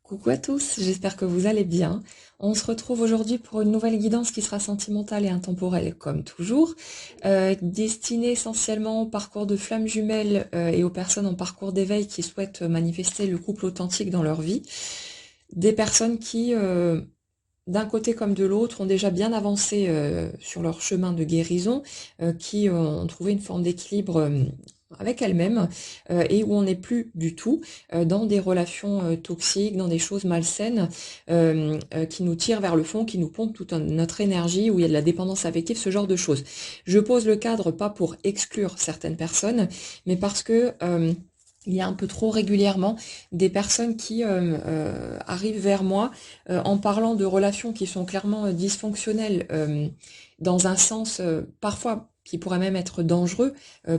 Coucou à tous, j'espère que vous allez bien. On se retrouve aujourd'hui pour une nouvelle guidance qui sera sentimentale et intemporelle comme toujours, destinée essentiellement au parcours de flammes jumelles et aux personnes en parcours d'éveil qui souhaitent manifester le couple authentique dans leur vie. Des personnes qui, d'un côté comme de l'autre, ont déjà bien avancé sur leur chemin de guérison, qui ont trouvé une forme d'équilibre avec elles-mêmes et où on n'est plus du tout dans des relations toxiques, dans des choses malsaines qui nous tirent vers le fond, qui nous pompent toute notre énergie, où il y a de la dépendance affective, ce genre de choses. Je pose le cadre pas pour exclure certaines personnes, mais parce que il y a un peu trop régulièrement des personnes qui arrivent vers moi en parlant de relations qui sont clairement dysfonctionnelles dans un sens parfois qui pourrait même être dangereux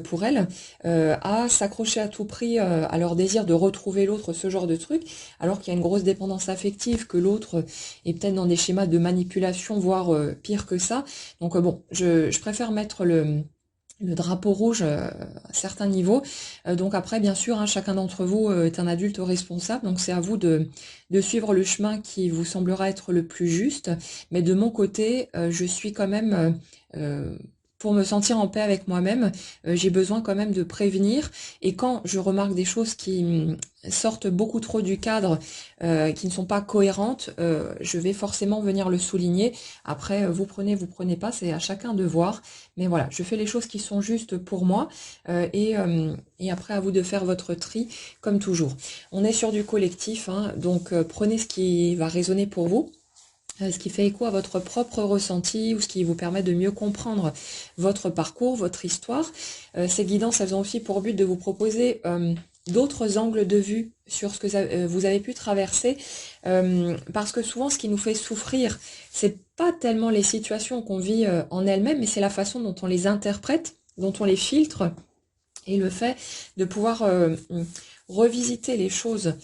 pour elles, à s'accrocher à tout prix à leur désir de retrouver l'autre, ce genre de truc, alors qu'il y a une grosse dépendance affective, que l'autre est peut-être dans des schémas de manipulation, voire pire que ça. Donc bon, je préfère mettre le drapeau rouge à certains niveaux. Donc après, bien sûr, hein, chacun d'entre vous est un adulte responsable, donc c'est à vous de suivre le chemin qui vous semblera être le plus juste. Mais de mon côté, je suis quand même... pour me sentir en paix avec moi-même, j'ai besoin quand même de prévenir. Et quand je remarque des choses qui sortent beaucoup trop du cadre, qui ne sont pas cohérentes, je vais forcément venir le souligner. Après, vous prenez pas, c'est à chacun de voir. Mais voilà, je fais les choses qui sont justes pour moi et après à vous de faire votre tri comme toujours. On est sur du collectif, hein, donc prenez ce qui va résonner pour vous. Ce qui fait écho à votre propre ressenti ou ce qui vous permet de mieux comprendre votre parcours, votre histoire. Ces guidances, elles ont aussi pour but de vous proposer d'autres angles de vue sur ce que vous avez pu traverser, parce que souvent ce qui nous fait souffrir, c'est pas tellement les situations qu'on vit en elles-mêmes, mais c'est la façon dont on les interprète, dont on les filtre, et le fait de pouvoir revisiter les choses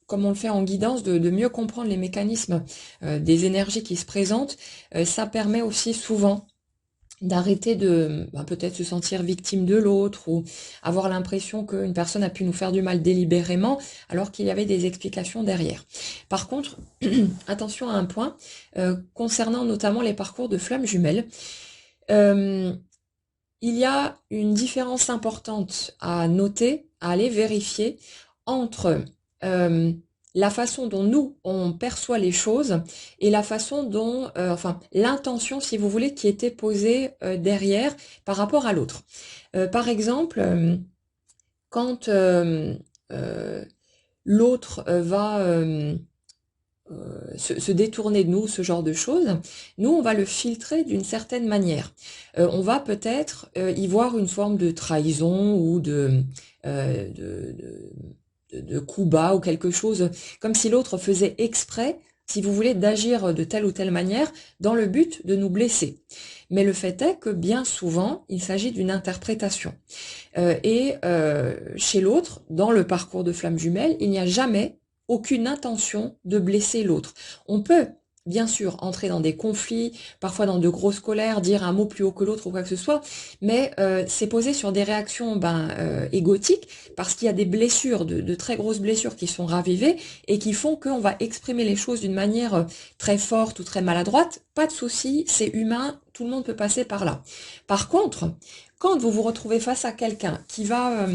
comme on le fait en guidance, de mieux comprendre les mécanismes des énergies qui se présentent, ça permet aussi souvent d'arrêter de peut-être se sentir victime de l'autre ou avoir l'impression qu'une personne a pu nous faire du mal délibérément alors qu'il y avait des explications derrière. Par contre, attention à un point, concernant notamment les parcours de flammes jumelles, il y a une différence importante à noter, à aller vérifier entre la façon dont nous, on perçoit les choses et la façon dont, enfin, l'intention, si vous voulez, qui était posée derrière par rapport à l'autre. Par exemple, quand l'autre va se détourner de nous, ce genre de choses, nous, on va le filtrer d'une certaine manière. On va peut-être y voir une forme de trahison ou de coup bas ou quelque chose, comme si l'autre faisait exprès, si vous voulez, d'agir de telle ou telle manière dans le but de nous blesser. Mais le fait est que bien souvent, il s'agit d'une interprétation. Chez l'autre, dans le parcours de flamme jumelle, il n'y a jamais aucune intention de blesser l'autre. On peut bien sûr entrer dans des conflits, parfois dans de grosses colères, dire un mot plus haut que l'autre ou quoi que ce soit, mais c'est posé sur des réactions égotiques, parce qu'il y a des blessures, de très grosses blessures qui sont ravivées et qui font qu'on va exprimer les choses d'une manière très forte ou très maladroite. Pas de souci, c'est humain, tout le monde peut passer par là. Par contre, quand vous vous retrouvez face à quelqu'un qui va,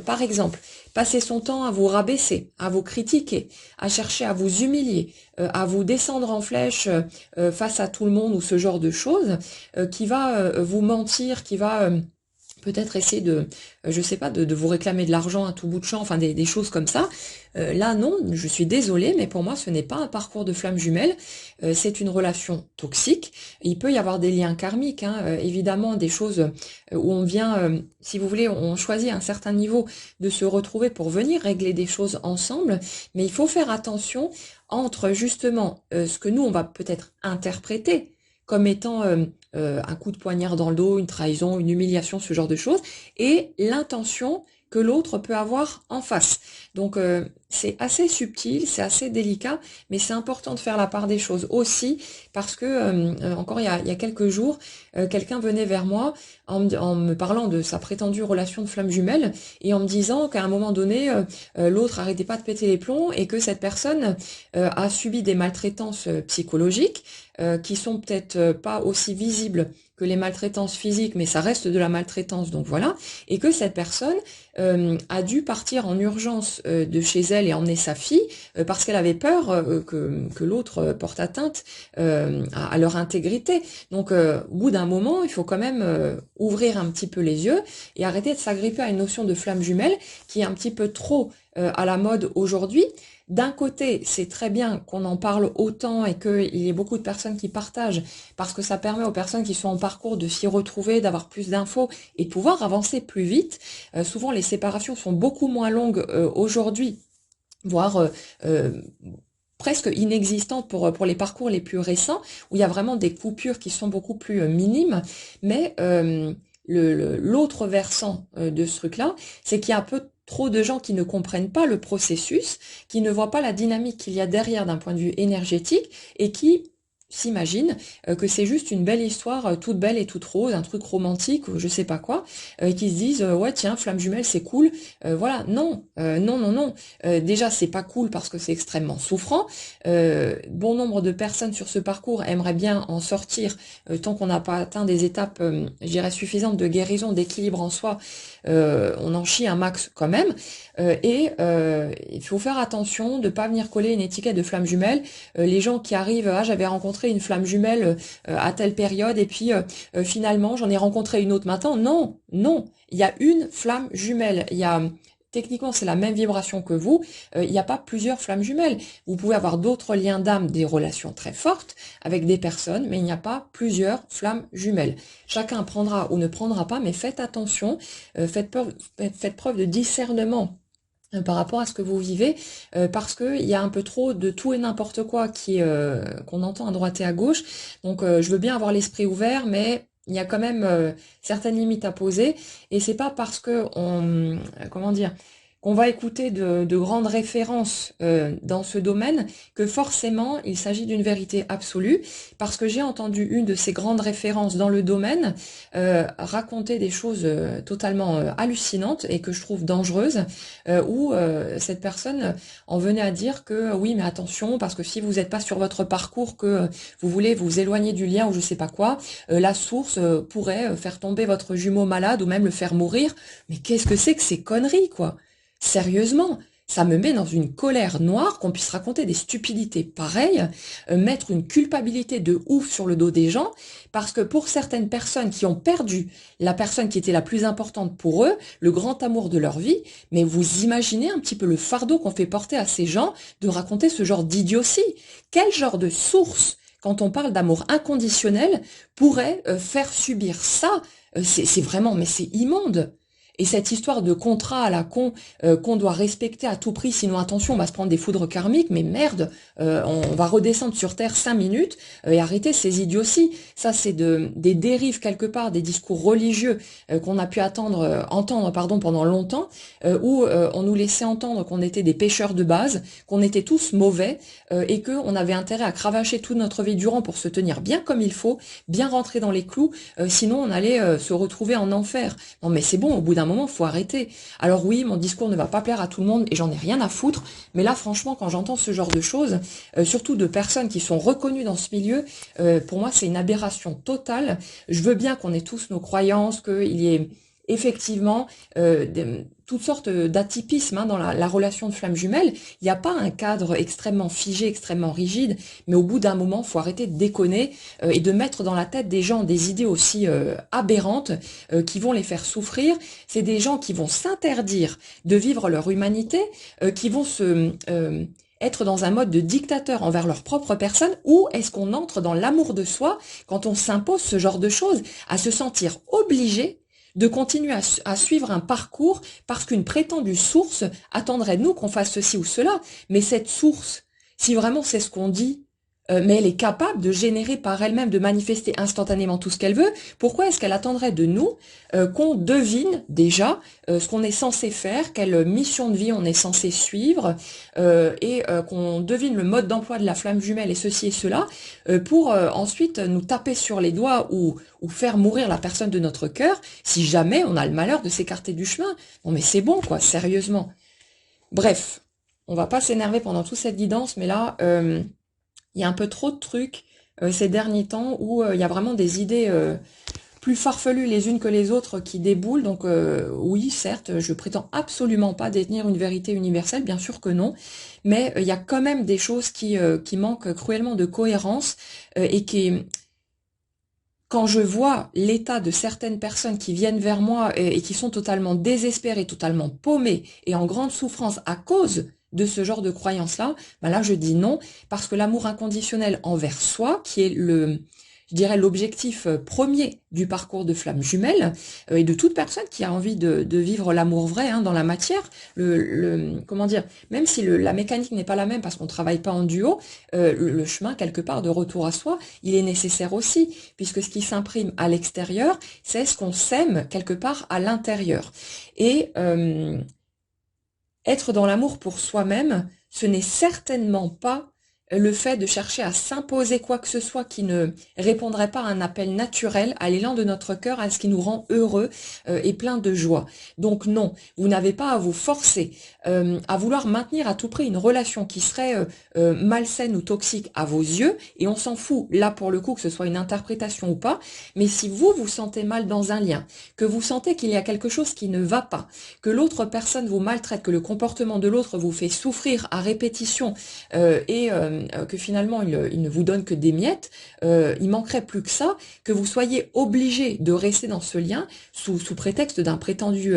par exemple, passer son temps à vous rabaisser, à vous critiquer, à chercher à vous humilier, à vous descendre en flèche face à tout le monde ou ce genre de choses, qui va vous mentir, qui va peut-être essayer je sais pas, de vous réclamer de l'argent à tout bout de champ, enfin des choses comme ça. Là, non, je suis désolée, mais pour moi, ce n'est pas un parcours de flamme jumelle, c'est une relation toxique. Il peut y avoir des liens karmiques, hein, évidemment, des choses où on vient, si vous voulez, on choisit un certain niveau de se retrouver pour venir régler des choses ensemble, mais il faut faire attention entre justement ce que nous, on va peut-être interpréter comme étant un coup de poignard dans le dos, une trahison, une humiliation, ce genre de choses, et l'intention que l'autre peut avoir en face. Donc c'est assez subtil, c'est assez délicat, mais c'est important de faire la part des choses aussi, parce que encore il y a quelques jours, quelqu'un venait vers moi en me parlant de sa prétendue relation de flamme jumelle et en me disant qu'à un moment donné, l'autre arrêtait pas de péter les plombs et que cette personne a subi des maltraitances psychologiques qui sont peut-être pas aussi visibles que les maltraitances physiques, mais ça reste de la maltraitance, donc voilà, et que cette personne a dû partir en urgence de chez elle et emmener sa fille parce qu'elle avait peur que l'autre porte atteinte à leur intégrité. Donc au bout d'un moment, il faut quand même ouvrir un petit peu les yeux et arrêter de s'agripper à une notion de flamme jumelle qui est un petit peu trop à la mode aujourd'hui. D'un côté, c'est très bien qu'on en parle autant et qu'il y ait beaucoup de personnes qui partagent, parce que ça permet aux personnes qui sont en parcours de s'y retrouver, d'avoir plus d'infos et de pouvoir avancer plus vite. Souvent, les séparations sont beaucoup moins longues aujourd'hui, voire presque inexistantes pour les parcours les plus récents, où il y a vraiment des coupures qui sont beaucoup plus minimes, mais l'autre versant de ce truc-là, c'est qu'il y a un peu trop de gens qui ne comprennent pas le processus, qui ne voient pas la dynamique qu'il y a derrière d'un point de vue énergétique et qui s'imaginent que c'est juste une belle histoire toute belle et toute rose, un truc romantique ou je sais pas quoi, et qui se disent ouais tiens flamme jumelle c'est cool, voilà non non non non, déjà c'est pas cool parce que c'est extrêmement souffrant. Bon nombre de personnes sur ce parcours aimeraient bien en sortir tant qu'on n'a pas atteint des étapes je dirais suffisantes de guérison, d'équilibre en soi. On en chie un max quand même, et il faut faire attention de pas venir coller une étiquette de flamme jumelle. Les gens qui arrivent, ah j'avais rencontré une flamme jumelle à telle période et puis finalement j'en ai rencontré une autre maintenant. Non, non, il y a une flamme jumelle. Il y a techniquement c'est la même vibration que vous. Il n'y a pas plusieurs flammes jumelles. Vous pouvez avoir d'autres liens d'âme, des relations très fortes avec des personnes, mais il n'y a pas plusieurs flammes jumelles. Chacun prendra ou ne prendra pas, mais faites attention, faites preuve de discernement par rapport à ce que vous vivez, parce que il y a un peu trop de tout et n'importe quoi qu'on entend à droite et à gauche. Donc je veux bien avoir l'esprit ouvert, mais il y a quand même certaines limites à poser. Et c'est pas parce que comment dire, qu'on va écouter de grandes références dans ce domaine que forcément il s'agit d'une vérité absolue, parce que j'ai entendu une de ces grandes références dans le domaine raconter des choses totalement hallucinantes et que je trouve dangereuses, où cette personne en venait à dire que oui mais attention, parce que si vous n'êtes pas sur votre parcours, que vous voulez vous éloigner du lien ou je sais pas quoi, la source pourrait faire tomber votre jumeau malade ou même le faire mourir. Mais qu'est-ce que c'est que ces conneries quoi? Sérieusement, ça me met dans une colère noire qu'on puisse raconter des stupidités pareilles, mettre une culpabilité de ouf sur le dos des gens, parce que pour certaines personnes qui ont perdu la personne qui était la plus importante pour eux, le grand amour de leur vie, mais vous imaginez un petit peu le fardeau qu'on fait porter à ces gens de raconter ce genre d'idiotie. Quel genre de source, quand on parle d'amour inconditionnel, pourrait faire subir ça? C'est vraiment, mais c'est immonde. Et cette histoire de contrat à la con qu'on doit respecter à tout prix, sinon attention, on va se prendre des foudres karmiques, mais merde, on va redescendre sur Terre 5 minutes et arrêter ces idioties. Ça, c'est des dérives quelque part, des discours religieux qu'on a pu entendre pendant longtemps, où on nous laissait entendre qu'on était des pécheurs de base, qu'on était tous mauvais et qu'on avait intérêt à cravacher toute notre vie durant pour se tenir bien comme il faut, bien rentrer dans les clous, sinon on allait se retrouver en enfer. Non mais c'est bon, au bout d'un moment, faut arrêter. Alors oui, mon discours ne va pas plaire à tout le monde et j'en ai rien à foutre, mais là, franchement, quand j'entends ce genre de choses, surtout de personnes qui sont reconnues dans ce milieu, pour moi, c'est une aberration totale. Je veux bien qu'on ait tous nos croyances, qu'il y ait effectivement toutes sortes d'atypismes dans la relation de flamme jumelle. Il n'y a pas un cadre extrêmement figé, extrêmement rigide, mais au bout d'un moment, faut arrêter de déconner et de mettre dans la tête des gens des idées aussi aberrantes qui vont les faire souffrir. C'est des gens qui vont s'interdire de vivre leur humanité, qui vont être dans un mode de dictateur envers leur propre personne, ou est-ce qu'on entre dans l'amour de soi quand on s'impose ce genre de choses, à se sentir obligé de continuer à suivre un parcours parce qu'une prétendue source attendrait de nous qu'on fasse ceci ou cela. Mais cette source, si vraiment c'est ce qu'on dit, mais elle est capable de générer par elle-même, de manifester instantanément tout ce qu'elle veut. Pourquoi est-ce qu'elle attendrait de nous qu'on devine déjà ce qu'on est censé faire, quelle mission de vie on est censé suivre, qu'on devine le mode d'emploi de la flamme jumelle et ceci et cela, pour ensuite nous taper sur les doigts ou faire mourir la personne de notre cœur, si jamais on a le malheur de s'écarter du chemin. Non mais c'est bon quoi, sérieusement. Bref, on va pas s'énerver pendant toute cette guidance, mais là... il y a un peu trop de trucs ces derniers temps où il y a vraiment des idées plus farfelues les unes que les autres qui déboulent. Donc oui, certes, je prétends absolument pas détenir une vérité universelle, bien sûr que non, mais il y a quand même des choses qui manquent cruellement de cohérence et qui... Quand je vois l'état de certaines personnes qui viennent vers moi et qui sont totalement désespérées, totalement paumées et en grande souffrance à cause de ce genre de croyances-là, ben là je dis non, parce que l'amour inconditionnel envers soi, qui est je dirais l'objectif premier du parcours de flamme jumelle, et de toute personne qui a envie de vivre l'amour vrai dans la matière, comment dire, même si la mécanique n'est pas la même parce qu'on travaille pas en duo, le chemin quelque part de retour à soi, il est nécessaire aussi, puisque ce qui s'imprime à l'extérieur, c'est ce qu'on sème quelque part à l'intérieur. Et être dans l'amour pour soi-même, ce n'est certainement pas le fait de chercher à s'imposer quoi que ce soit qui ne répondrait pas à un appel naturel, à l'élan de notre cœur, à ce qui nous rend heureux et plein de joie. Donc non, vous n'avez pas à vous forcer à vouloir maintenir à tout prix une relation qui serait malsaine ou toxique à vos yeux, et on s'en fout, là pour le coup, que ce soit une interprétation ou pas, mais si vous vous sentez mal dans un lien, que vous sentez qu'il y a quelque chose qui ne va pas, que l'autre personne vous maltraite, que le comportement de l'autre vous fait souffrir à répétition que finalement il ne vous donne que des miettes, il manquerait plus que ça, que vous soyez obligé de rester dans ce lien sous prétexte d'un prétendu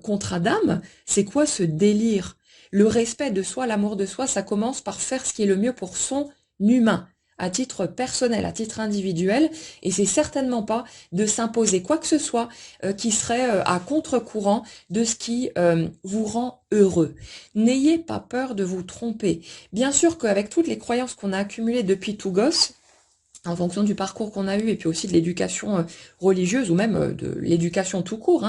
contrat d'âme. C'est quoi ce délire? Le respect de soi, l'amour de soi, ça commence par faire ce qui est le mieux pour son humain, à titre personnel, à titre individuel, et c'est certainement pas de s'imposer quoi que ce soit qui serait à contre-courant de ce qui vous rend heureux. N'ayez pas peur de vous tromper. Bien sûr qu'avec toutes les croyances qu'on a accumulées depuis tout gosse, en fonction du parcours qu'on a eu et puis aussi de l'éducation religieuse ou même de l'éducation tout court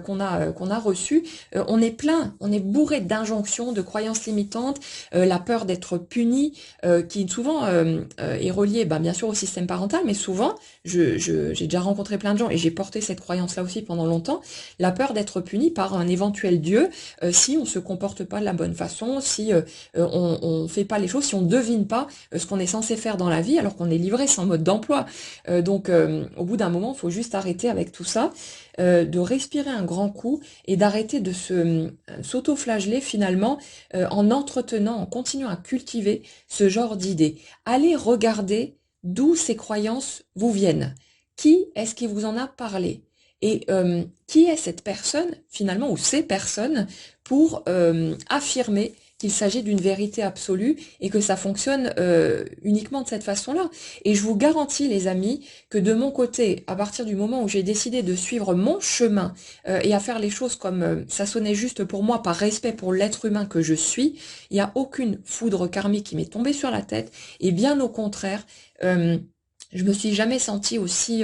qu'on a reçue, on est plein, on est bourré d'injonctions, de croyances limitantes, la peur d'être puni, qui souvent est reliée bien sûr au système parental, mais souvent, j'ai déjà rencontré plein de gens et j'ai porté cette croyance-là aussi pendant longtemps, la peur d'être puni par un éventuel Dieu si on se comporte pas de la bonne façon, si on fait pas les choses, si on devine pas ce qu'on est censé faire dans la vie alors qu'on est livré sans mode d'emploi. Donc au bout d'un moment, il faut juste arrêter avec tout ça, de respirer un grand coup et d'arrêter de s'auto-flageller finalement en entretenant, en continuant à cultiver ce genre d'idées. Allez regarder d'où ces croyances vous viennent. Qui est-ce qui vous en a parlé? Et qui est cette personne finalement ou ces personnes pour affirmer qu'il s'agit d'une vérité absolue et que ça fonctionne uniquement de cette façon-là. Et je vous garantis, les amis, que de mon côté, à partir du moment où j'ai décidé de suivre mon chemin et à faire les choses comme ça sonnait juste pour moi, par respect pour l'être humain que je suis, il n'y a aucune foudre karmique qui m'est tombée sur la tête. Et bien au contraire, je me suis jamais sentie aussi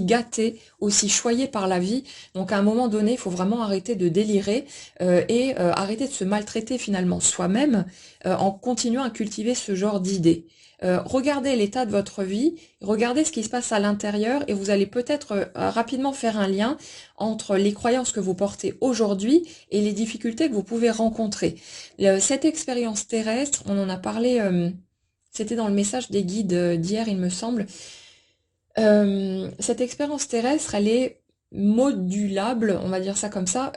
gâtée, aussi choyée par la vie. Donc à un moment donné, il faut vraiment arrêter de délirer et arrêter de se maltraiter finalement soi-même en continuant à cultiver ce genre d'idées. Regardez l'état de votre vie, regardez ce qui se passe à l'intérieur et vous allez peut-être rapidement faire un lien entre les croyances que vous portez aujourd'hui et les difficultés que vous pouvez rencontrer. Cette expérience terrestre, on en a parlé, c'était dans le message des guides d'hier, il me semble. Cette expérience terrestre, elle est modulable, on va dire ça comme ça,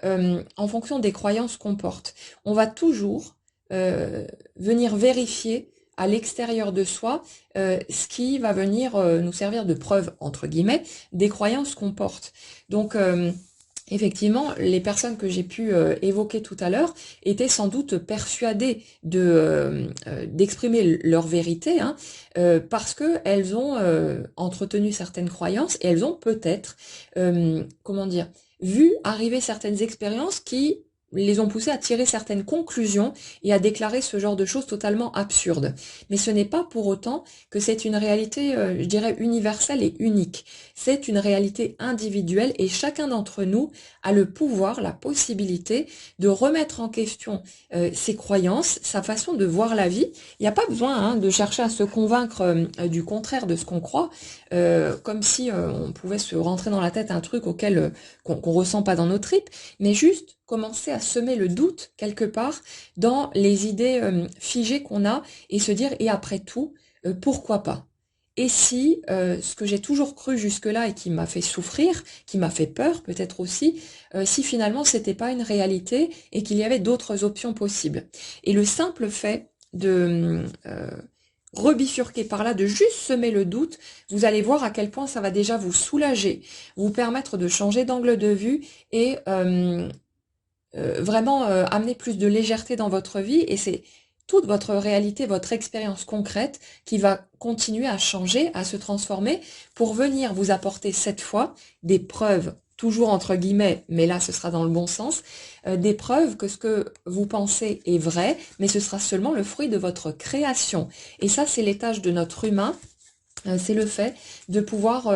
en fonction des croyances qu'on porte. On va toujours venir vérifier à l'extérieur de soi ce qui va venir nous servir de preuve, entre guillemets, des croyances qu'on porte. Donc, effectivement, les personnes que j'ai pu évoquer tout à l'heure étaient sans doute persuadées d'exprimer leur vérité, parce que elles ont entretenu certaines croyances et elles ont peut-être, vu arriver certaines expériences qui les ont poussés à tirer certaines conclusions et à déclarer ce genre de choses totalement absurdes. Mais ce n'est pas pour autant que c'est une réalité, je dirais, universelle et unique. C'est une réalité individuelle et chacun d'entre nous a le pouvoir, la possibilité de remettre en question ses croyances, sa façon de voir la vie. Il n'y a pas besoin de chercher à se convaincre du contraire de ce qu'on croit, comme si on pouvait se rentrer dans la tête un truc auquel qu'on ressent pas dans nos tripes, mais juste commencer à semer le doute quelque part dans les idées figées qu'on a et se dire et après tout, pourquoi pas? Et si ce que j'ai toujours cru jusque-là et qui m'a fait souffrir, qui m'a fait peur peut-être aussi, si finalement c'était pas une réalité et qu'il y avait d'autres options possibles. Et le simple fait de rebifurquer par là, de juste semer le doute, vous allez voir à quel point ça va déjà vous soulager, vous permettre de changer d'angle de vue et vraiment amener plus de légèreté dans votre vie et c'est toute votre réalité, votre expérience concrète qui va continuer à changer, à se transformer pour venir vous apporter cette fois des preuves, toujours entre guillemets, mais là ce sera dans le bon sens, des preuves que ce que vous pensez est vrai, mais ce sera seulement le fruit de votre création. Et ça c'est l'étage de notre humain, c'est le fait de pouvoir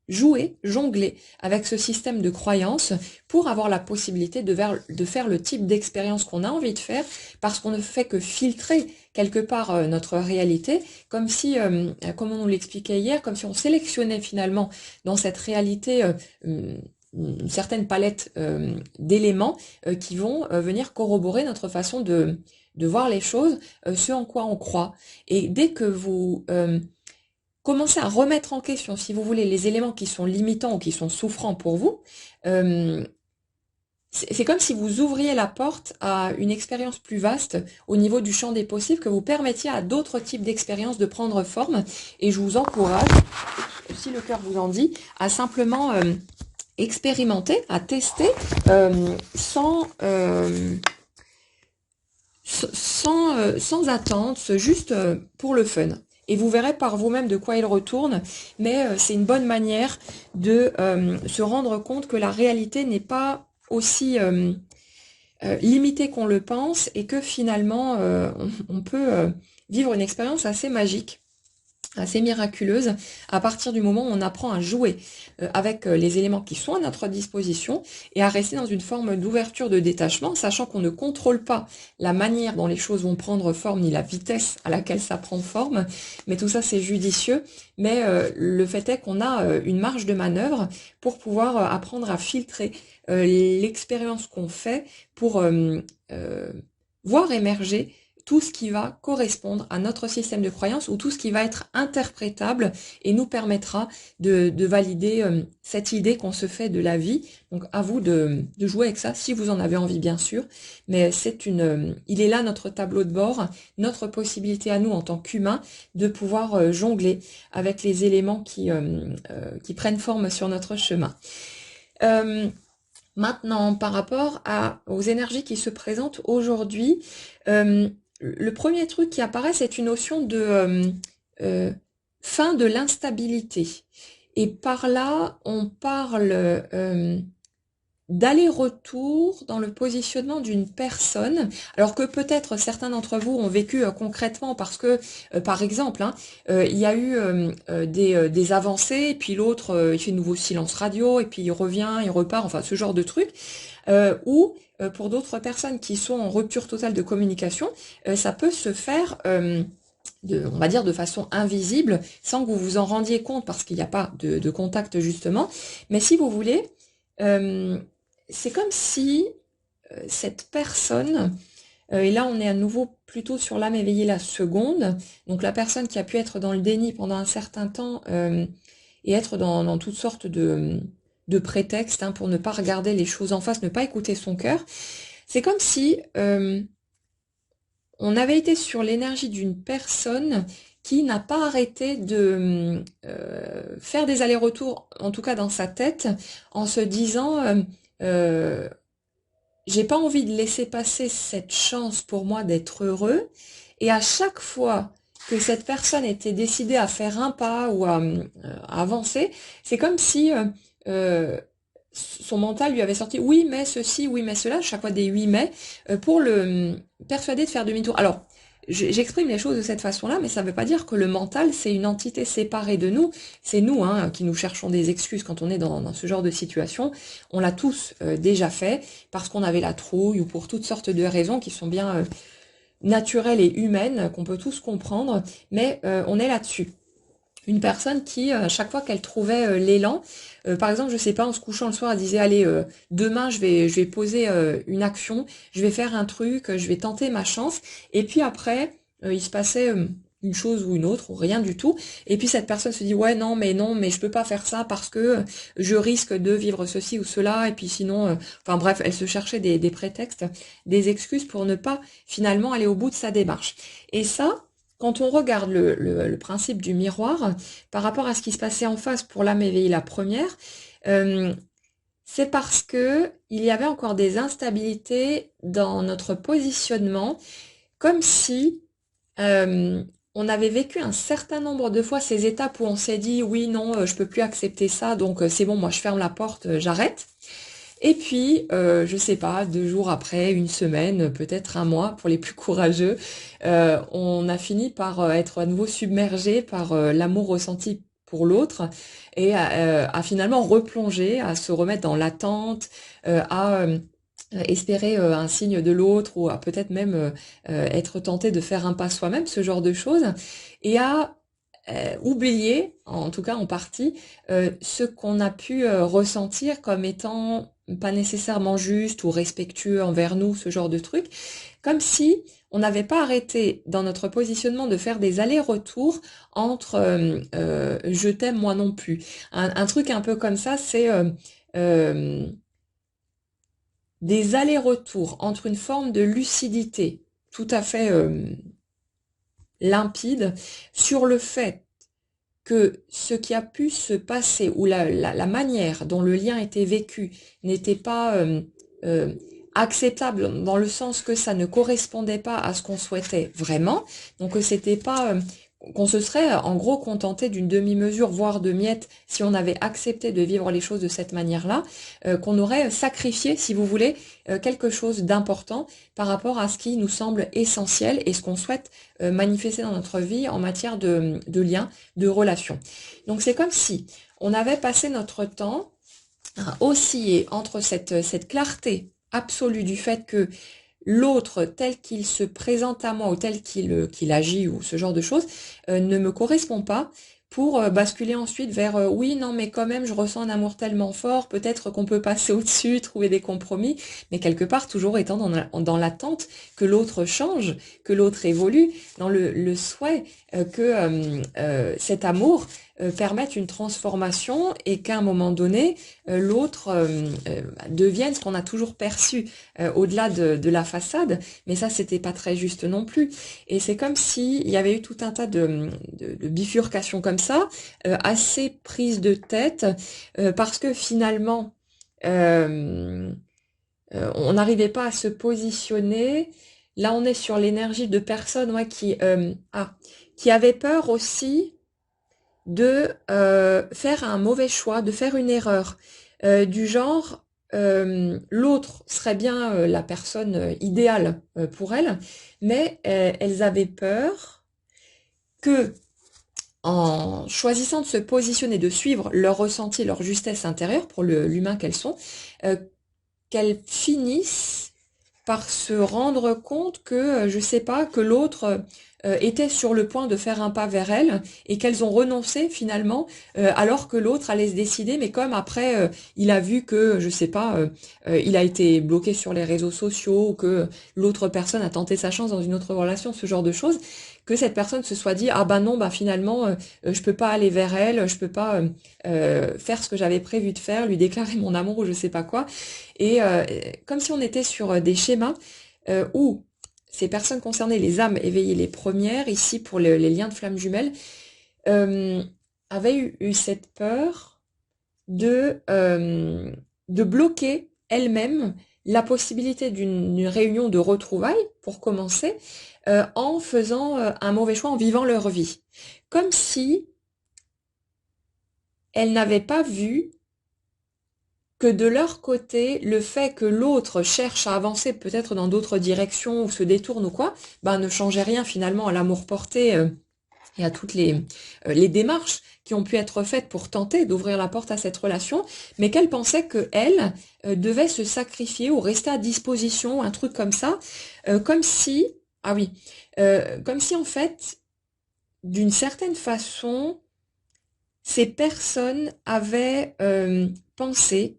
jouer, jongler avec ce système de croyances pour avoir la possibilité de faire le type d'expérience qu'on a envie de faire parce qu'on ne fait que filtrer quelque part notre réalité comme si, comme on nous l'expliquait hier, comme si on sélectionnait finalement dans cette réalité une certaine palette d'éléments qui vont venir corroborer notre façon de voir les choses, ce en quoi on croit. Et dès que vous commencez à remettre en question, si vous voulez, les éléments qui sont limitants ou qui sont souffrants pour vous, c'est comme si vous ouvriez la porte à une expérience plus vaste au niveau du champ des possibles, que vous permettiez à d'autres types d'expériences de prendre forme. Et je vous encourage, si le cœur vous en dit, à simplement expérimenter, à tester sans attente, juste pour le fun. Et vous verrez par vous-même de quoi il retourne, mais c'est une bonne manière de se rendre compte que la réalité n'est pas aussi limitée qu'on le pense et que finalement on peut vivre une expérience assez magique, assez miraculeuse à partir du moment où on apprend à jouer avec les éléments qui sont à notre disposition et à rester dans une forme d'ouverture, de détachement, sachant qu'on ne contrôle pas la manière dont les choses vont prendre forme ni la vitesse à laquelle ça prend forme, mais tout ça c'est judicieux, mais le fait est qu'on a une marge de manœuvre pour pouvoir apprendre à filtrer l'expérience qu'on fait pour voir émerger tout ce qui va correspondre à notre système de croyance ou tout ce qui va être interprétable et nous permettra de valider cette idée qu'on se fait de la vie. Donc à vous de jouer avec ça, si vous en avez envie bien sûr, mais il est là notre tableau de bord, notre possibilité à nous en tant qu'humains de pouvoir jongler avec les éléments qui prennent forme sur notre chemin. Maintenant, par rapport aux énergies qui se présentent aujourd'hui, le premier truc qui apparaît, c'est une notion de fin de l'instabilité. Et par là, on parle d'aller-retour dans le positionnement d'une personne, alors que peut-être certains d'entre vous ont vécu concrètement parce que, par exemple, il y a eu des avancées, et puis l'autre, il fait de nouveau silence radio, et puis il revient, il repart, enfin ce genre de truc, ou pour d'autres personnes qui sont en rupture totale de communication, ça peut se faire on va dire de façon invisible, sans que vous vous en rendiez compte, parce qu'il n'y a pas de contact justement, mais si vous voulez, c'est comme si cette personne, et là on est à nouveau plutôt sur l'âme éveillée la seconde, donc la personne qui a pu être dans le déni pendant un certain temps et être dans toutes sortes de prétextes pour ne pas regarder les choses en face, ne pas écouter son cœur, c'est comme si on avait été sur l'énergie d'une personne qui n'a pas arrêté de faire des allers-retours, en tout cas dans sa tête, en se disant j'ai pas envie de laisser passer cette chance pour moi d'être heureux. Et à chaque fois que cette personne était décidée à faire un pas ou à avancer, c'est comme si son mental lui avait sorti oui mais ceci, oui mais cela, chaque fois des oui mais, pour le persuader de faire demi-tour. Alors, j'exprime les choses de cette façon-là, mais ça ne veut pas dire que le mental, c'est une entité séparée de nous. C'est nous hein, qui nous cherchons des excuses quand on est dans ce genre de situation. On l'a tous déjà fait, parce qu'on avait la trouille, ou pour toutes sortes de raisons qui sont bien naturelles et humaines, qu'on peut tous comprendre, mais on est là-dessus. Une personne qui, à chaque fois qu'elle trouvait l'élan, par exemple, je sais pas, en se couchant le soir, elle disait, allez, demain, je vais poser une action, je vais faire un truc, je vais tenter ma chance. Et puis après, il se passait une chose ou une autre, ou rien du tout. Et puis cette personne se dit, ouais, non, mais je peux pas faire ça parce que je risque de vivre ceci ou cela. Et puis sinon, enfin bref, elle se cherchait des prétextes, des excuses pour ne pas finalement aller au bout de sa démarche. Et ça, quand on regarde le principe du miroir, par rapport à ce qui se passait en face pour l'âme éveillée la première, euh, c'est parce que il y avait encore des instabilités dans notre positionnement, comme si on avait vécu un certain nombre de fois ces étapes où on s'est dit oui, non, je peux plus accepter ça, donc c'est bon, moi je ferme la porte, j'arrête. Et puis, je sais pas, 2 jours après, une semaine, peut-être un mois pour les plus courageux, on a fini par être à nouveau submergé par l'amour ressenti pour l'autre et à finalement replonger, à se remettre dans l'attente, à espérer un signe de l'autre ou à peut-être même être tenté de faire un pas soi-même, ce genre de choses, et à oublier, en tout cas en partie, ce qu'on a pu ressentir comme étant pas nécessairement juste ou respectueux envers nous, ce genre de truc, comme si on n'avait pas arrêté dans notre positionnement de faire des allers-retours entre je t'aime moi non plus. Un truc un peu comme ça, c'est euh, des allers-retours entre une forme de lucidité tout à fait limpide sur le fait que ce qui a pu se passer ou la manière dont le lien était vécu n'était pas euh, acceptable dans le sens que ça ne correspondait pas à ce qu'on souhaitait vraiment, donc que c'était pas qu'on se serait en gros contenté d'une demi-mesure, voire de miettes, si on avait accepté de vivre les choses de cette manière-là, qu'on aurait sacrifié, si vous voulez, quelque chose d'important par rapport à ce qui nous semble essentiel et ce qu'on souhaite manifester dans notre vie en matière de lien, de relation. Donc c'est comme si on avait passé notre temps à osciller entre cette clarté absolue du fait que l'autre tel qu'il se présente à moi ou tel qu'il agit ou ce genre de choses ne me correspond pas pour basculer ensuite vers oui non mais quand même je ressens un amour tellement fort, peut-être qu'on peut passer au-dessus, trouver des compromis, mais quelque part toujours étant dans l'attente que l'autre change, que l'autre évolue, dans le souhait que cet amour permette une transformation et qu'à un moment donné l'autre devienne ce qu'on a toujours perçu au-delà de la façade, mais ça c'était pas très juste non plus. Et c'est comme si il y avait eu tout un tas de bifurcations comme ça, assez prises de tête, parce que finalement euh, on n'arrivait pas à se positionner. Là on est sur l'énergie de personnes ouais, qui avaient peur aussi de faire un mauvais choix, de faire une erreur, du genre l'autre serait bien la personne idéale pour elle, mais elles avaient peur que en choisissant de se positionner, de suivre leur ressenti, leur justesse intérieure pour l'humain qu'elles sont, euh, qu'elles finissent par se rendre compte que, je sais pas, que l'autre était sur le point de faire un pas vers elle et qu'elles ont renoncé finalement, alors que l'autre allait se décider, mais comme après il a vu que, je sais pas, il a été bloqué sur les réseaux sociaux ou que l'autre personne a tenté sa chance dans une autre relation, ce genre de choses, que cette personne se soit dit ah bah non bah finalement je peux pas aller vers elle, je peux pas faire ce que j'avais prévu de faire, lui déclarer mon amour ou je sais pas quoi. Et comme si on était sur des schémas où ces personnes concernées, les âmes éveillées les premières, ici pour les liens de flammes jumelles, euh, avaient eu cette peur de bloquer elles-mêmes la possibilité d'une réunion de retrouvailles, pour commencer, en faisant un mauvais choix, en vivant leur vie. Comme si elles n'avaient pas vu que de leur côté, le fait que l'autre cherche à avancer peut-être dans d'autres directions ou se détourne ou quoi, ben ne changeait rien finalement à l'amour porté et à toutes les démarches qui ont pu être faites pour tenter d'ouvrir la porte à cette relation, mais qu'elle pensait que elle devait se sacrifier ou rester à disposition, un truc comme ça, comme si, ah oui, comme si en fait, d'une certaine façon, ces personnes avaient pensé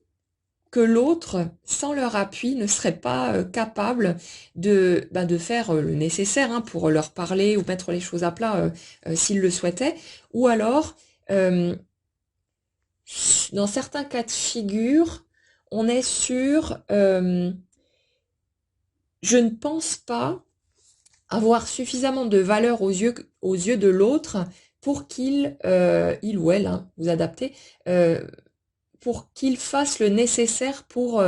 que l'autre, sans leur appui, ne serait pas capable de faire le nécessaire hein, pour leur parler ou mettre les choses à plat s'ils le souhaitaient, ou alors, euh, dans certains cas de figure, on est sur je ne pense pas avoir suffisamment de valeur aux yeux de l'autre pour il ou elle, hein, vous adaptez, pour qu'il fasse le nécessaire pour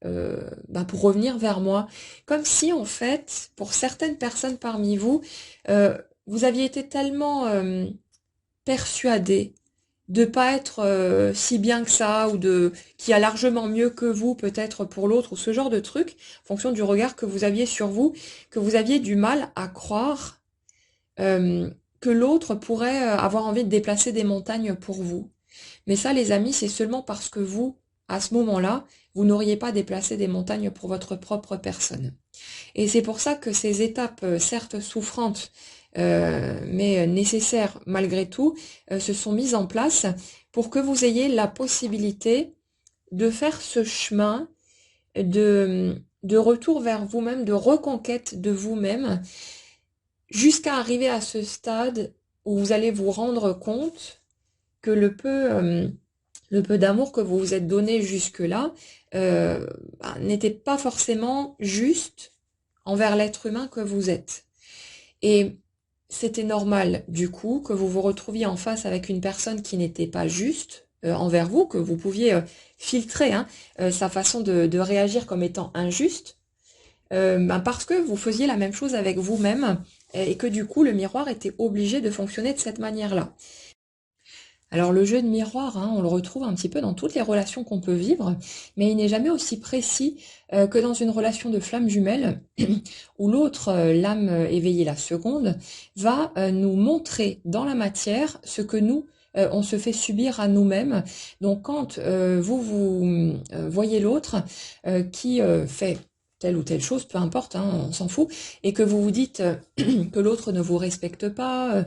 revenir vers moi. Comme si, en fait, pour certaines personnes parmi vous, vous aviez été tellement persuadé de pas être si bien que ça, ou de qui a largement mieux que vous, peut-être pour l'autre, ou ce genre de truc, en fonction du regard que vous aviez sur vous, que vous aviez du mal à croire euh, que l'autre pourrait avoir envie de déplacer des montagnes pour vous. Mais ça, les amis, c'est seulement parce que vous, à ce moment-là, vous n'auriez pas déplacé des montagnes pour votre propre personne. Et c'est pour ça que ces étapes, certes souffrantes, mais nécessaires malgré tout, se sont mises en place pour que vous ayez la possibilité de faire ce chemin de retour vers vous-même, de reconquête de vous-même, jusqu'à arriver à ce stade où vous allez vous rendre compte que le peu d'amour que vous vous êtes donné jusque-là n'était pas forcément juste envers l'être humain que vous êtes. Et c'était normal, du coup, que vous vous retrouviez en face avec une personne qui n'était pas juste envers vous, que vous pouviez filtrer hein, sa façon de réagir comme étant injuste, parce que vous faisiez la même chose avec vous-même et que du coup, le miroir était obligé de fonctionner de cette manière-là. Alors le jeu de miroir, hein, on le retrouve un petit peu dans toutes les relations qu'on peut vivre, mais il n'est jamais aussi précis que dans une relation de flamme jumelle, où l'autre, l'âme éveillée, la seconde, va nous montrer dans la matière ce que nous, on se fait subir à nous-mêmes. Donc quand vous voyez l'autre qui fait telle ou telle chose, peu importe, hein, on s'en fout, et que vous vous dites que l'autre ne vous respecte pas,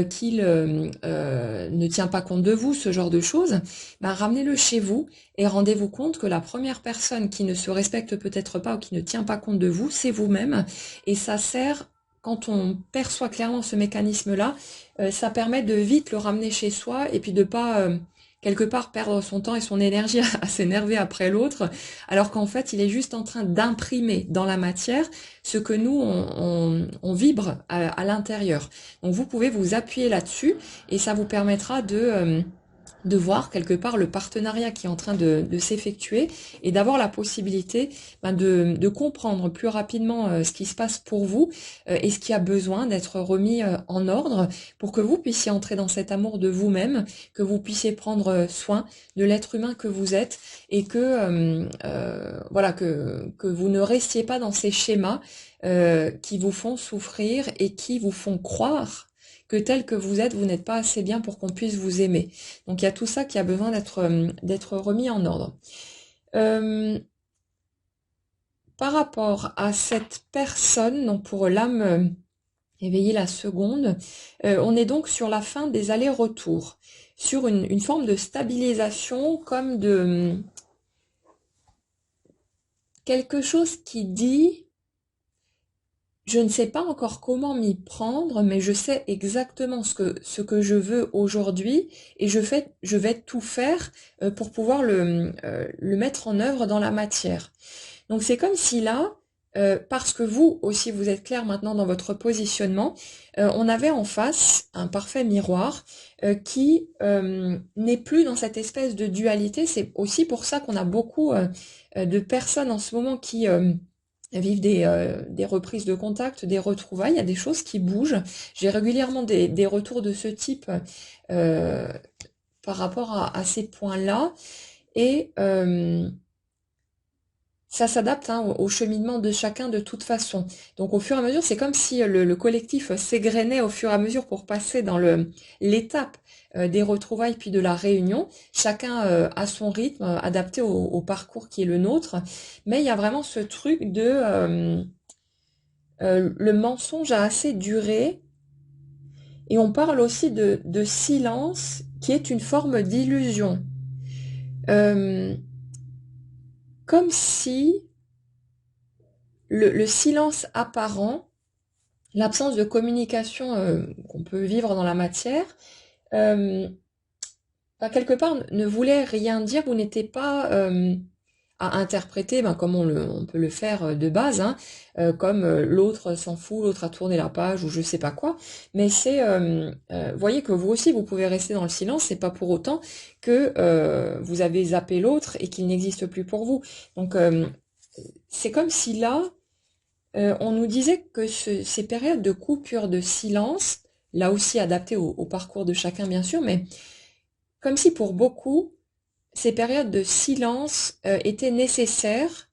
qu'il ne tient pas compte de vous, ce genre de choses, ben, ramenez-le chez vous et rendez-vous compte que la première personne qui ne se respecte peut-être pas ou qui ne tient pas compte de vous, c'est vous-même. Et ça sert, quand on perçoit clairement ce mécanisme-là, ça permet de vite le ramener chez soi et puis de pas quelque part perdre son temps et son énergie à s'énerver après l'autre, alors qu'en fait il est juste en train d'imprimer dans la matière ce que nous on vibre à l'intérieur. Donc vous pouvez vous appuyer là-dessus et ça vous permettra de voir quelque part le partenariat qui est en train de s'effectuer et d'avoir la possibilité de comprendre plus rapidement ce qui se passe pour vous et ce qui a besoin d'être remis en ordre pour que vous puissiez entrer dans cet amour de vous-même, que vous puissiez prendre soin de l'être humain que vous êtes et voilà que vous ne restiez pas dans ces schémas qui vous font souffrir et qui vous font croire que tel que vous êtes, vous n'êtes pas assez bien pour qu'on puisse vous aimer. Donc il y a tout ça qui a besoin d'être remis en ordre. Par rapport à cette personne, donc pour l'âme éveillée la seconde, on est donc sur la fin des allers-retours, sur une forme de stabilisation comme de quelque chose qui dit je ne sais pas encore comment m'y prendre, mais je sais exactement ce que je veux aujourd'hui et je vais tout faire pour pouvoir le mettre en œuvre dans la matière. Donc c'est comme si là, parce que vous aussi vous êtes clair maintenant dans votre positionnement, on avait en face un parfait miroir qui n'est plus dans cette espèce de dualité. C'est aussi pour ça qu'on a beaucoup de personnes en ce moment qui vivent des reprises de contact, des retrouvailles, il y a des choses qui bougent. J'ai régulièrement des retours de ce type euh, par rapport à ces points-là. et ça s'adapte hein, au cheminement de chacun de toute façon. Donc au fur et à mesure, c'est comme si le collectif s'égrenait au fur et à mesure pour passer dans l'étape des retrouvailles puis de la réunion. Chacun a son rythme adapté au parcours qui est le nôtre. Mais il y a vraiment ce truc de le mensonge a assez duré. Et on parle aussi de silence qui est une forme d'illusion. Euh, Comme si le silence apparent, l'absence de communication qu'on peut vivre dans la matière, euh, quelque part ne voulait rien dire ou n'était pas à interpréter comme on peut le faire de base, hein, comme l'autre s'en fout, l'autre a tourné la page ou je sais pas quoi. Mais c'est, voyez que vous aussi vous pouvez rester dans le silence, c'est pas pour autant que vous avez zappé l'autre et qu'il n'existe plus pour vous. Donc c'est comme si là, on nous disait que ces périodes de coupure de silence, là aussi adaptées au parcours de chacun bien sûr, mais comme si pour beaucoup, ces périodes de silence étaient nécessaires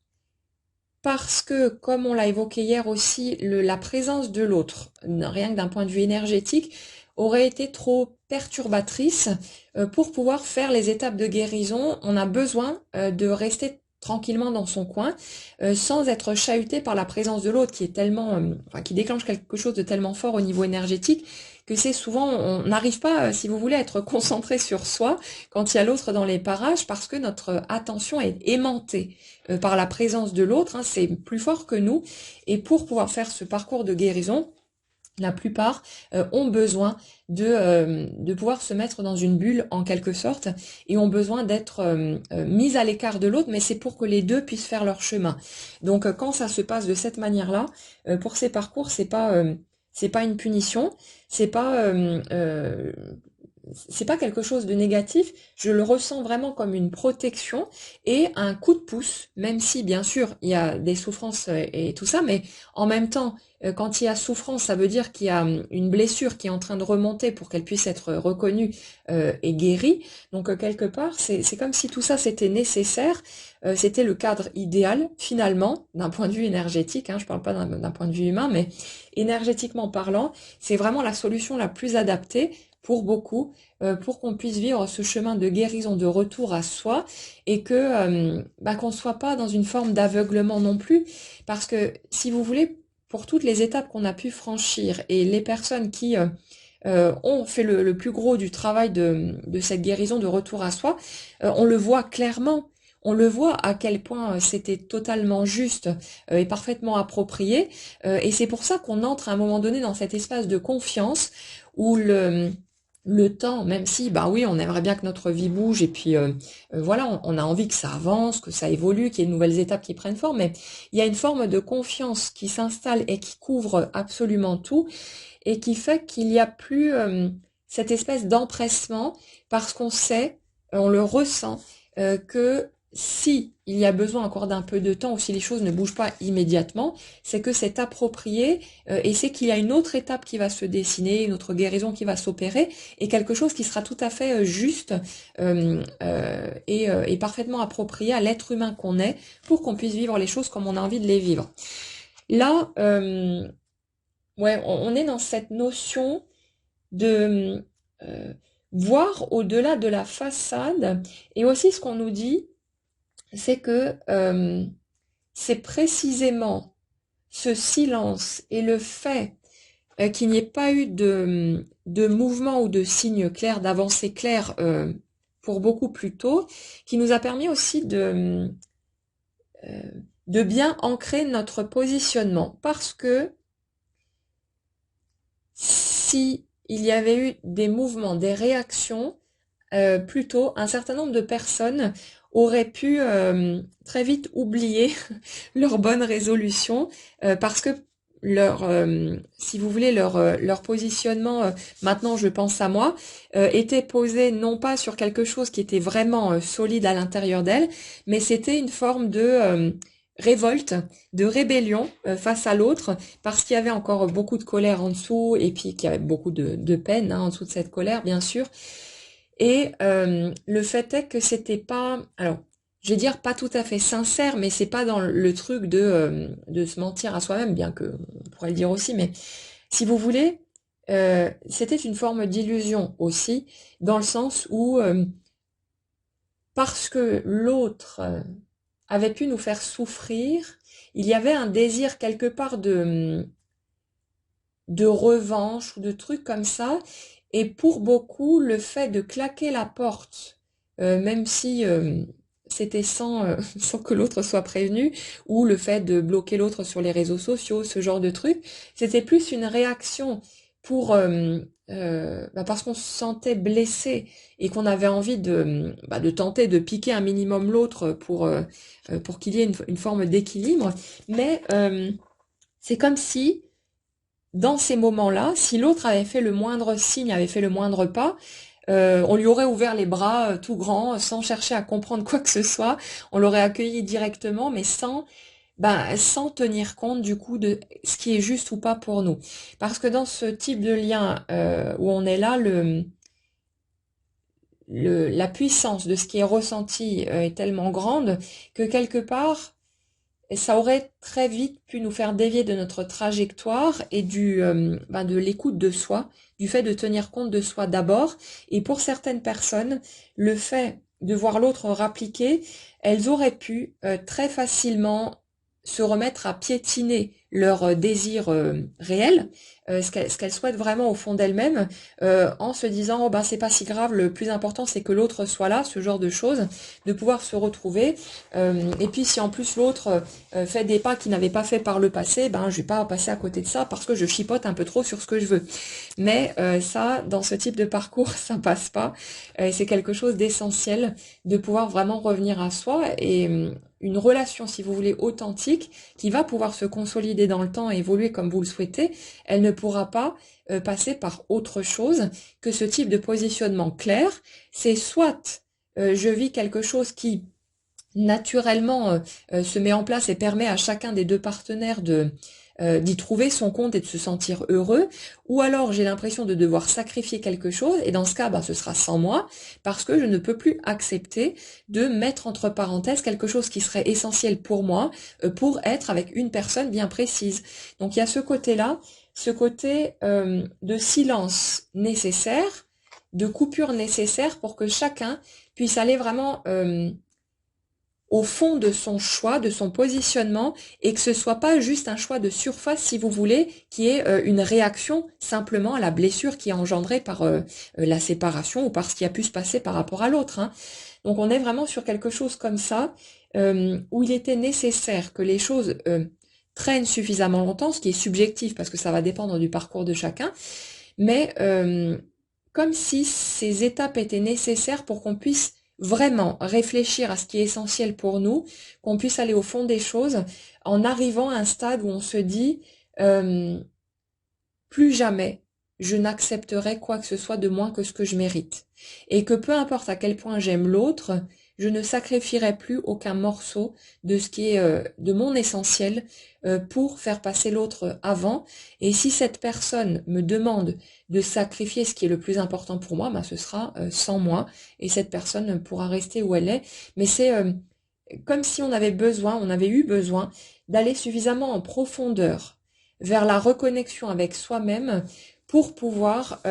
parce que, comme on l'a évoqué hier aussi, la présence de l'autre, rien que d'un point de vue énergétique, aurait été trop perturbatrice pour pouvoir faire les étapes de guérison. On a besoin de rester tranquillement dans son coin, sans être chahuté par la présence de l'autre qui est tellement, qui déclenche quelque chose de tellement fort au niveau énergétique que c'est souvent, on n'arrive pas, si vous voulez, à être concentré sur soi quand il y a l'autre dans les parages parce que notre attention est aimantée par la présence de l'autre, hein, c'est plus fort que nous. Et pour pouvoir faire ce parcours de guérison, la plupart ont besoin de pouvoir se mettre dans une bulle en quelque sorte et ont besoin d'être mis à l'écart de l'autre, mais c'est pour que les deux puissent faire leur chemin. Donc quand ça se passe de cette manière-là, pour ces parcours, c'est pas une punition, c'est pas c'est pas quelque chose de négatif, je le ressens vraiment comme une protection et un coup de pouce, même si bien sûr il y a des souffrances et tout ça, mais en même temps, quand il y a souffrance, ça veut dire qu'il y a une blessure qui est en train de remonter pour qu'elle puisse être reconnue et guérie. Donc quelque part, c'est comme si tout ça c'était nécessaire, c'était le cadre idéal finalement, d'un point de vue énergétique, hein, je parle pas d'un point de vue humain, mais énergétiquement parlant, c'est vraiment la solution la plus adaptée pour beaucoup, pour qu'on puisse vivre ce chemin de guérison, de retour à soi, et que qu'on ne soit pas dans une forme d'aveuglement non plus, parce que si vous voulez, pour toutes les étapes qu'on a pu franchir et les personnes qui ont fait le plus gros du travail de cette guérison, de retour à soi, on le voit clairement. On le voit à quel point c'était totalement juste et parfaitement approprié. Et c'est pour ça qu'on entre à un moment donné dans cet espace de confiance où le temps, même si, bah oui, on aimerait bien que notre vie bouge et puis voilà, on a envie que ça avance, que ça évolue, qu'il y ait de nouvelles étapes qui prennent forme, mais il y a une forme de confiance qui s'installe et qui couvre absolument tout et qui fait qu'il n'y a plus cette espèce d'empressement parce qu'on sait, on le ressent, que si il y a besoin encore d'un peu de temps ou si les choses ne bougent pas immédiatement, c'est que c'est approprié et c'est qu'il y a une autre étape qui va se dessiner, une autre guérison qui va s'opérer et quelque chose qui sera tout à fait juste et parfaitement approprié à l'être humain qu'on est pour qu'on puisse vivre les choses comme on a envie de les vivre. Là, ouais, on est dans cette notion de voir au-delà de la façade et aussi ce qu'on nous dit c'est que c'est précisément ce silence et le fait qu'il n'y ait pas eu de mouvement ou de signe clair, d'avancée claire pour beaucoup plus tôt, qui nous a permis aussi de bien ancrer notre positionnement. Parce que si il y avait eu des mouvements, des réactions, plutôt un certain nombre de personnes auraient pu très vite oublier leurs bonnes résolutions parce que si vous voulez, leur positionnement, maintenant je pense à moi, était posé non pas sur quelque chose qui était vraiment solide à l'intérieur d'elle, mais c'était une forme de révolte, de rébellion face à l'autre, parce qu'il y avait encore beaucoup de colère en dessous, et puis qu'il y avait beaucoup de peine hein, en dessous de cette colère, bien sûr. Et le fait est que c'était pas, alors, je vais dire pas tout à fait sincère, mais c'est pas dans le truc de se mentir à soi-même, bien que on pourrait le dire aussi, mais si vous voulez, c'était une forme d'illusion aussi, dans le sens où parce que l'autre avait pu nous faire souffrir, il y avait un désir quelque part de revanche ou de trucs comme ça. Et pour beaucoup, le fait de claquer la porte, même si c'était sans, sans que l'autre soit prévenu, ou le fait de bloquer l'autre sur les réseaux sociaux, ce genre de truc, c'était plus une réaction pour parce qu'on se sentait blessé et qu'on avait envie de tenter de piquer un minimum l'autre pour qu'il y ait une forme d'équilibre. Mais c'est comme si dans ces moments-là, si l'autre avait fait le moindre signe, avait fait le moindre pas, on lui aurait ouvert les bras tout grands, sans chercher à comprendre quoi que ce soit. On l'aurait accueilli directement, mais sans tenir compte du coup de ce qui est juste ou pas pour nous. Parce que dans ce type de lien où on est là, la puissance de ce qui est ressenti est tellement grande que quelque part, et ça aurait très vite pu nous faire dévier de notre trajectoire et de l'écoute de soi, du fait de tenir compte de soi d'abord. Et pour certaines personnes, le fait de voir l'autre rappliquer, elles auraient pu très facilement se remettre à piétiner leur désir réel, ce qu'elles souhaitent vraiment au fond d'elles-mêmes, en se disant oh ben c'est pas si grave, le plus important c'est que l'autre soit là, ce genre de choses, de pouvoir se retrouver. Et puis si en plus l'autre fait des pas qu'il n'avait pas fait par le passé, ben je vais pas passer à côté de ça parce que je chipote un peu trop sur ce que je veux. Mais ça, dans ce type de parcours, ça passe pas. C'est quelque chose d'essentiel de pouvoir vraiment revenir à soi et une relation, si vous voulez, authentique, qui va pouvoir se consolider dans le temps et évoluer comme vous le souhaitez, elle ne pourra pas passer par autre chose que ce type de positionnement clair. C'est soit je vis quelque chose qui naturellement se met en place et permet à chacun des deux partenaires d'y trouver son compte et de se sentir heureux, ou alors j'ai l'impression de devoir sacrifier quelque chose, et dans ce cas, ce sera sans moi, parce que je ne peux plus accepter de mettre entre parenthèses quelque chose qui serait essentiel pour moi, pour être avec une personne bien précise. Donc il y a ce côté-là, ce côté de silence nécessaire, de coupure nécessaire pour que chacun puisse aller vraiment au fond de son choix, de son positionnement, et que ce soit pas juste un choix de surface, si vous voulez, qui est une réaction simplement à la blessure qui est engendrée par la séparation ou par ce qui a pu se passer par rapport à l'autre, hein. Donc on est vraiment sur quelque chose comme ça, où il était nécessaire que les choses traînent suffisamment longtemps, ce qui est subjectif parce que ça va dépendre du parcours de chacun, mais comme si ces étapes étaient nécessaires pour qu'on puisse vraiment réfléchir à ce qui est essentiel pour nous, qu'on puisse aller au fond des choses en arrivant à un stade où on se dit euh, plus jamais je n'accepterai quoi que ce soit de moins que ce que je mérite. Et que peu importe à quel point j'aime l'autre, je ne sacrifierai plus aucun morceau de ce qui est de mon essentiel pour faire passer l'autre avant. Et si cette personne me demande de sacrifier ce qui est le plus important pour moi, ce sera sans moi. Et cette personne pourra rester où elle est. Mais c'est comme si on avait eu besoin d'aller suffisamment en profondeur vers la reconnexion avec soi-même pour pouvoir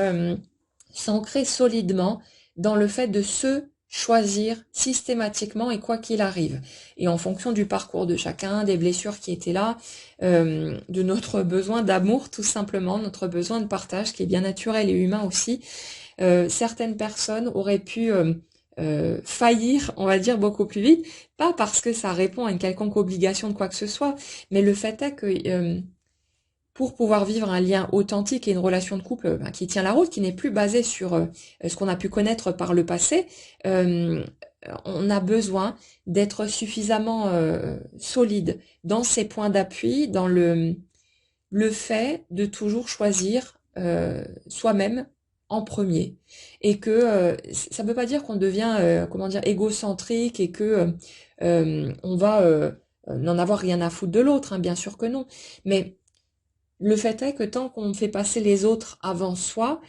s'ancrer solidement dans le fait de se choisir systématiquement et quoi qu'il arrive. Et en fonction du parcours de chacun, des blessures qui étaient là, de notre besoin d'amour tout simplement, notre besoin de partage qui est bien naturel et humain aussi, certaines personnes auraient pu faillir, on va dire, beaucoup plus vite, pas parce que ça répond à une quelconque obligation de quoi que ce soit, mais le fait est que pour pouvoir vivre un lien authentique et une relation de couple qui tient la route, qui n'est plus basée sur ce qu'on a pu connaître par le passé, euh, on a besoin d'être suffisamment solide dans ses points d'appui, dans le fait de toujours choisir soi-même en premier. Et que ça ne veut pas dire qu'on devient, comment dire, égocentrique et que on va n'en avoir rien à foutre de l'autre, hein, bien sûr que non. Mais le fait est que tant qu'on fait passer les autres avant soi,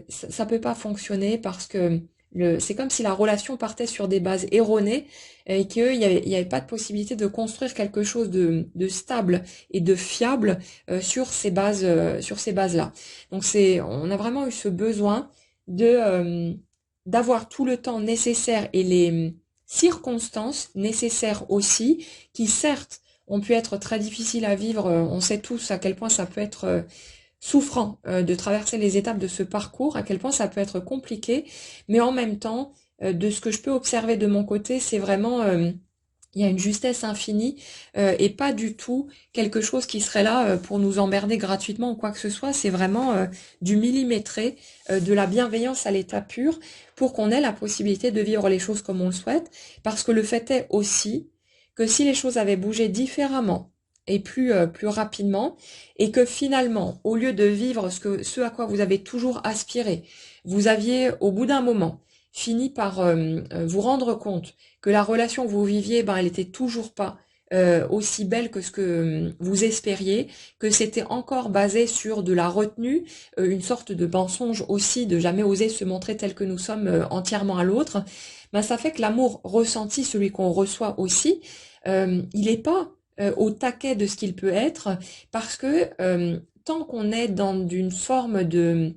ça peut pas fonctionner parce que c'est comme si la relation partait sur des bases erronées et il y avait pas de possibilité de construire quelque chose de stable et de fiable sur ces bases-là. Donc on a vraiment eu ce besoin d'avoir tout le temps nécessaire et les circonstances nécessaires aussi, qui certes ont pu être très difficiles à vivre. On sait tous à quel point ça peut être souffrant de traverser les étapes de ce parcours, à quel point ça peut être compliqué, mais en même temps, de ce que je peux observer de mon côté, c'est vraiment il y a une justesse infinie et pas du tout quelque chose qui serait là pour nous emmerder gratuitement ou quoi que ce soit. C'est vraiment du millimétré, de la bienveillance à l'état pur pour qu'on ait la possibilité de vivre les choses comme on le souhaite. Parce que le fait est aussi que si les choses avaient bougé différemment et plus rapidement, et que finalement, au lieu de vivre ce à quoi vous avez toujours aspiré, vous aviez au bout d'un moment fini par vous rendre compte que la relation que vous viviez, ben, elle était toujours pas aussi belle que ce que vous espériez, que c'était encore basé sur de la retenue, une sorte de mensonge aussi, de jamais oser se montrer tel que nous sommes entièrement à l'autre, ben, ça fait que l'amour ressenti, celui qu'on reçoit aussi, il n'est pas au taquet de ce qu'il peut être, parce que tant qu'on est dans une forme de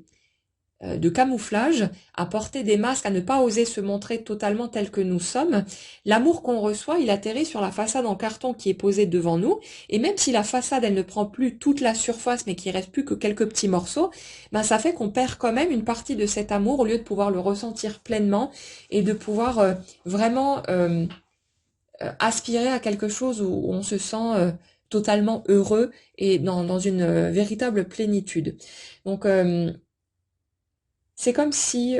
camouflage, à porter des masques, à ne pas oser se montrer totalement tel que nous sommes, l'amour qu'on reçoit, il atterrit sur la façade en carton qui est posée devant nous, et même si la façade, elle ne prend plus toute la surface, mais qu'il reste plus que quelques petits morceaux, ben ça fait qu'on perd quand même une partie de cet amour au lieu de pouvoir le ressentir pleinement et de pouvoir vraiment aspirer à quelque chose où on se sent totalement heureux et dans une véritable plénitude. Donc c'est comme si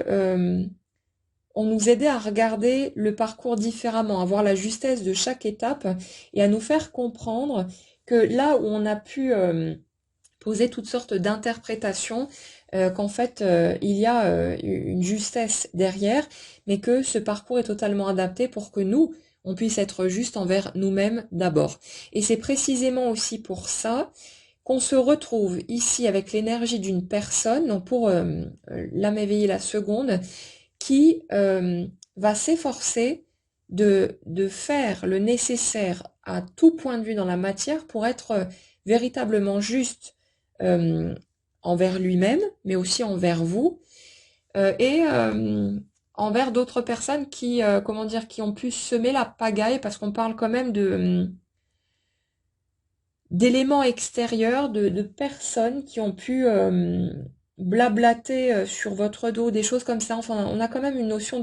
on nous aidait à regarder le parcours différemment, à voir la justesse de chaque étape et à nous faire comprendre que là où on a pu poser toutes sortes d'interprétations, qu'en fait il y a une justesse derrière, mais que ce parcours est totalement adapté pour que nous, on puisse être juste envers nous-mêmes d'abord. Et c'est précisément aussi pour ça qu'on se retrouve ici avec l'énergie d'une personne, donc pour l'âme éveillée la seconde, qui va s'efforcer de faire le nécessaire à tout point de vue dans la matière pour être véritablement juste euh, envers lui-même, mais aussi envers vous, et envers d'autres personnes qui, comment dire, qui ont pu semer la pagaille, parce qu'on parle quand même d'éléments extérieurs, de personnes qui ont pu blablater sur votre dos, des choses comme ça. Enfin, on a quand même une notion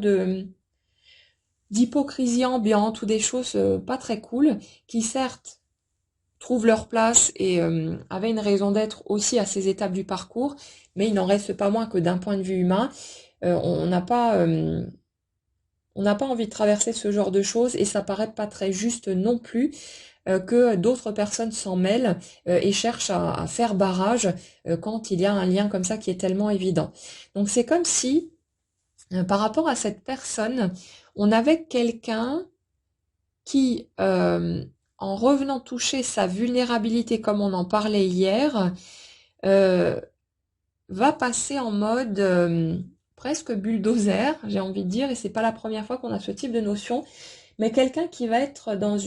d'hypocrisie ambiante ou des choses pas très cool, qui certes trouvent leur place et avaient une raison d'être aussi à ces étapes du parcours, mais il n'en reste pas moins que d'un point de vue humain, on n'a pas envie de traverser ce genre de choses et ça paraît pas très juste non plus que d'autres personnes s'en mêlent et cherchent à faire barrage quand il y a un lien comme ça qui est tellement évident. Donc c'est comme si, par rapport à cette personne, on avait quelqu'un qui, en revenant toucher sa vulnérabilité comme on en parlait hier, euh, va passer en mode presque bulldozer, j'ai envie de dire, et c'est pas la première fois qu'on a ce type de notion, mais quelqu'un qui va être dans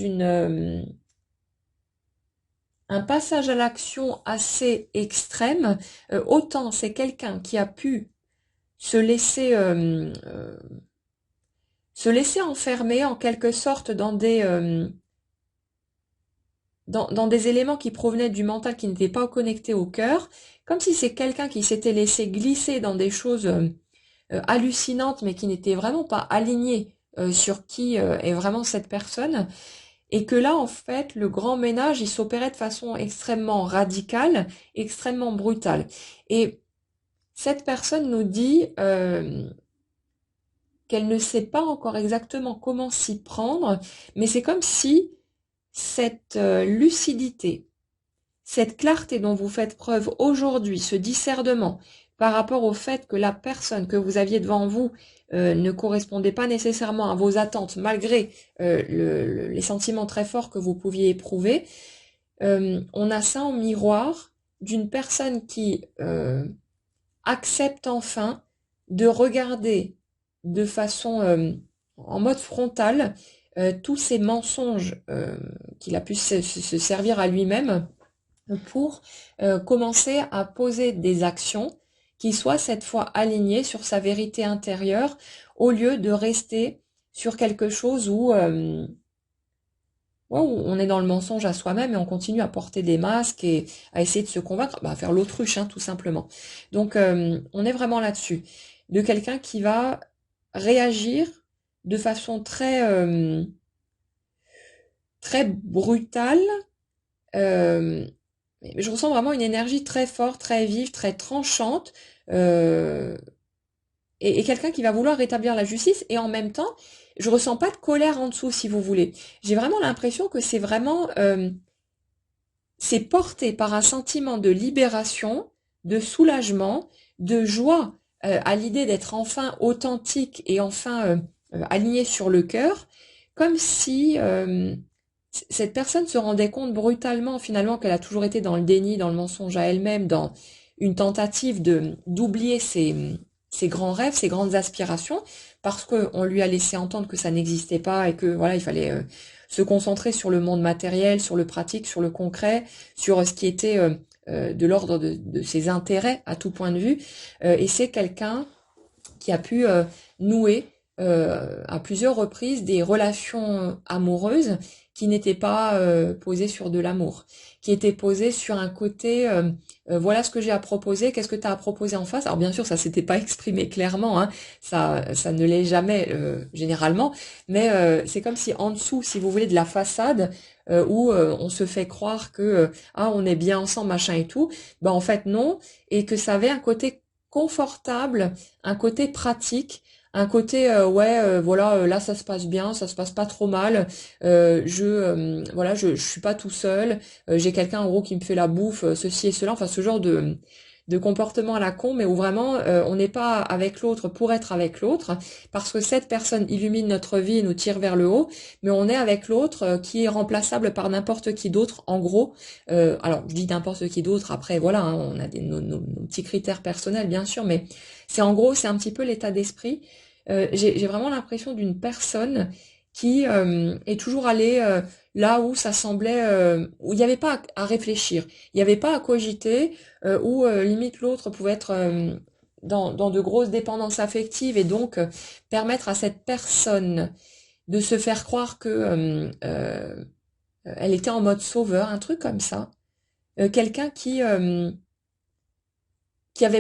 un passage à l'action assez extrême. Autant c'est quelqu'un qui a pu se laisser se laisser enfermer en quelque sorte dans des éléments qui provenaient du mental qui n'étaient pas connectés au cœur, comme si c'est quelqu'un qui s'était laissé glisser dans des choses hallucinantes mais qui n'étaient vraiment pas alignées sur qui est vraiment cette personne. Et que là, en fait, le grand ménage, il s'opérait de façon extrêmement radicale, extrêmement brutale. Et cette personne nous dit qu'elle ne sait pas encore exactement comment s'y prendre, mais c'est comme si cette lucidité, cette clarté dont vous faites preuve aujourd'hui, ce discernement par rapport au fait que la personne que vous aviez devant vous ne correspondait pas nécessairement à vos attentes, malgré les sentiments très forts que vous pouviez éprouver, on a ça en miroir d'une personne qui accepte enfin de regarder de façon en mode frontal tous ces mensonges qu'il a pu se servir à lui-même pour commencer à poser des actions qui soient cette fois alignées sur sa vérité intérieure au lieu de rester sur quelque chose ouais, où on est dans le mensonge à soi-même et on continue à porter des masques et à essayer de se convaincre, bah, à faire l'autruche, hein, tout simplement. Donc, on est vraiment là-dessus. De quelqu'un qui va réagir de façon très brutale. euh, mais je ressens vraiment une énergie très forte, très vive, très tranchante. euh, et quelqu'un qui va vouloir rétablir la justice et en même temps, je ressens pas de colère en dessous, si vous voulez. J'ai vraiment l'impression que c'est porté par un sentiment de libération, de soulagement, de joie à l'idée d'être enfin authentique et enfin aligné sur le cœur, comme si cette personne se rendait compte brutalement finalement qu'elle a toujours été dans le déni, dans le mensonge à elle-même, dans une tentative de d'oublier ses grands rêves, ses grandes aspirations, parce qu'on lui a laissé entendre que ça n'existait pas et que voilà, il fallait se concentrer sur le monde matériel, sur le pratique, sur le concret, sur ce qui était de l'ordre de ses intérêts à tout point de vue. Et c'est quelqu'un qui a pu nouer à plusieurs reprises des relations amoureuses qui n'étaient pas posées sur de l'amour, qui étaient posées sur un côté voilà ce que j'ai à proposer, qu'est-ce que tu as à proposer en face. Alors bien sûr, ça s'était pas exprimé clairement, hein, ça ne l'est jamais généralement, mais c'est comme si en dessous, si vous voulez, de la façade où on se fait croire que ah on est bien ensemble machin et tout, ben en fait non, et que ça avait un côté confortable, un côté pratique, un côté ouais voilà là ça se passe bien, ça se passe pas trop mal, voilà je suis pas tout seul, j'ai quelqu'un en gros qui me fait la bouffe, ceci et cela, enfin ce genre de comportement à la con, mais où vraiment on n'est pas avec l'autre pour être avec l'autre, parce que cette personne illumine notre vie et nous tire vers le haut, mais on est avec l'autre qui est remplaçable par n'importe qui d'autre, en gros. Alors je dis n'importe qui d'autre, après voilà, hein, on a nos petits critères personnels bien sûr, mais c'est en gros, c'est un petit peu l'état d'esprit. J'ai vraiment l'impression d'une personne qui est toujours allée là où ça semblait, où il n'y avait pas à réfléchir, il n'y avait pas à cogiter, où limite l'autre pouvait être dans de grosses dépendances affectives et donc permettre à cette personne de se faire croire que elle était en mode sauveur, un truc comme ça. Quelqu'un qui avait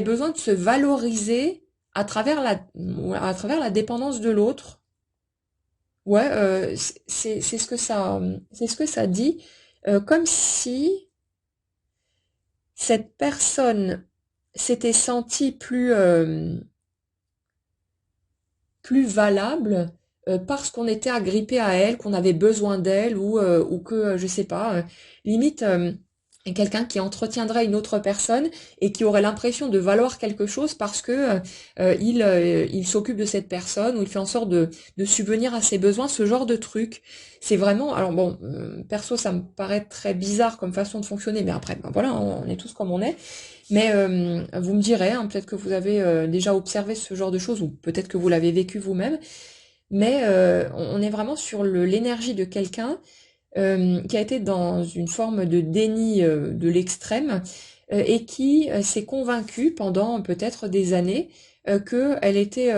besoin de se valoriser à travers la dépendance de l'autre. Ouais, c'est ce que ça dit, comme si cette personne s'était sentie plus valable parce qu'on était agrippé à elle, qu'on avait besoin d'elle ou que je sais pas, limite quelqu'un qui entretiendrait une autre personne et qui aurait l'impression de valoir quelque chose parce que il s'occupe de cette personne ou il fait en sorte de subvenir à ses besoins, ce genre de truc. C'est vraiment, alors bon, perso ça me paraît très bizarre comme façon de fonctionner, mais après ben voilà, on est tous comme on est. Mais vous me direz, hein, peut-être que vous avez déjà observé ce genre de choses ou peut-être que vous l'avez vécu vous-même, mais on est vraiment sur l'énergie de quelqu'un qui a été dans une forme de déni de l'extrême et qui s'est convaincue pendant peut-être des années qu'elle était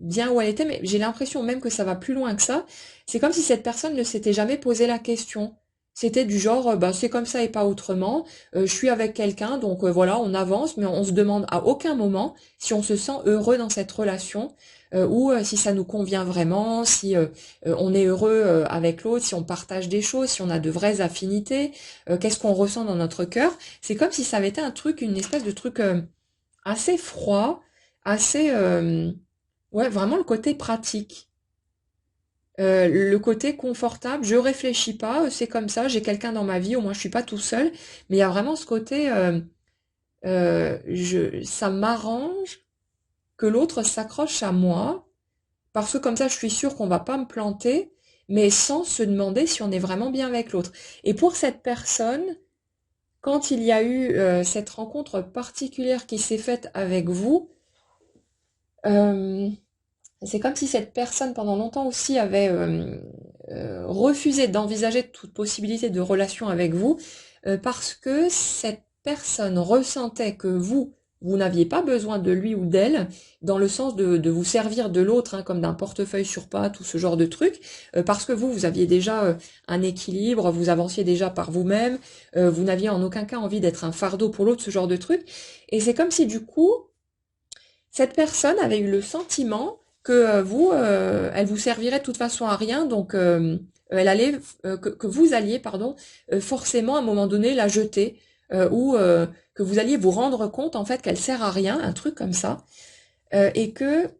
bien où elle était, mais j'ai l'impression même que ça va plus loin que ça. C'est comme si cette personne ne s'était jamais posé la question. C'était du genre, bah, c'est comme ça et pas autrement. Je suis avec quelqu'un, donc voilà, on avance, mais on se demande à aucun moment si on se sent heureux dans cette relation ou si ça nous convient vraiment, si on est heureux avec l'autre, si on partage des choses, si on a de vraies affinités, qu'est-ce qu'on ressent dans notre cœur. C'est comme si ça avait été un truc, une espèce de truc assez froid, assez ouais, vraiment le côté pratique. Le côté confortable, je réfléchis pas, c'est comme ça, j'ai quelqu'un dans ma vie, au moins je suis pas tout seul, mais il y a vraiment ce côté, ça m'arrange que l'autre s'accroche à moi, parce que comme ça je suis sûre qu'on va pas me planter, mais sans se demander si on est vraiment bien avec l'autre. Et pour cette personne, quand il y a eu cette rencontre particulière qui s'est faite avec vous, euh, C'est comme si cette personne, pendant longtemps aussi, avait refusé d'envisager toute possibilité de relation avec vous, parce que cette personne ressentait que vous n'aviez pas besoin de lui ou d'elle, dans le sens de vous servir de l'autre, hein, comme d'un portefeuille sur pattes ou ce genre de truc, parce que vous aviez déjà un équilibre, vous avanciez déjà par vous-même, vous n'aviez en aucun cas envie d'être un fardeau pour l'autre, ce genre de truc. Et c'est comme si du coup, cette personne avait eu le sentiment que elle vous servirait de toute façon à rien, donc elle allait, que vous alliez, pardon, forcément à un moment donné la jeter, ou que vous alliez vous rendre compte en fait qu'elle sert à rien, un truc comme ça, et que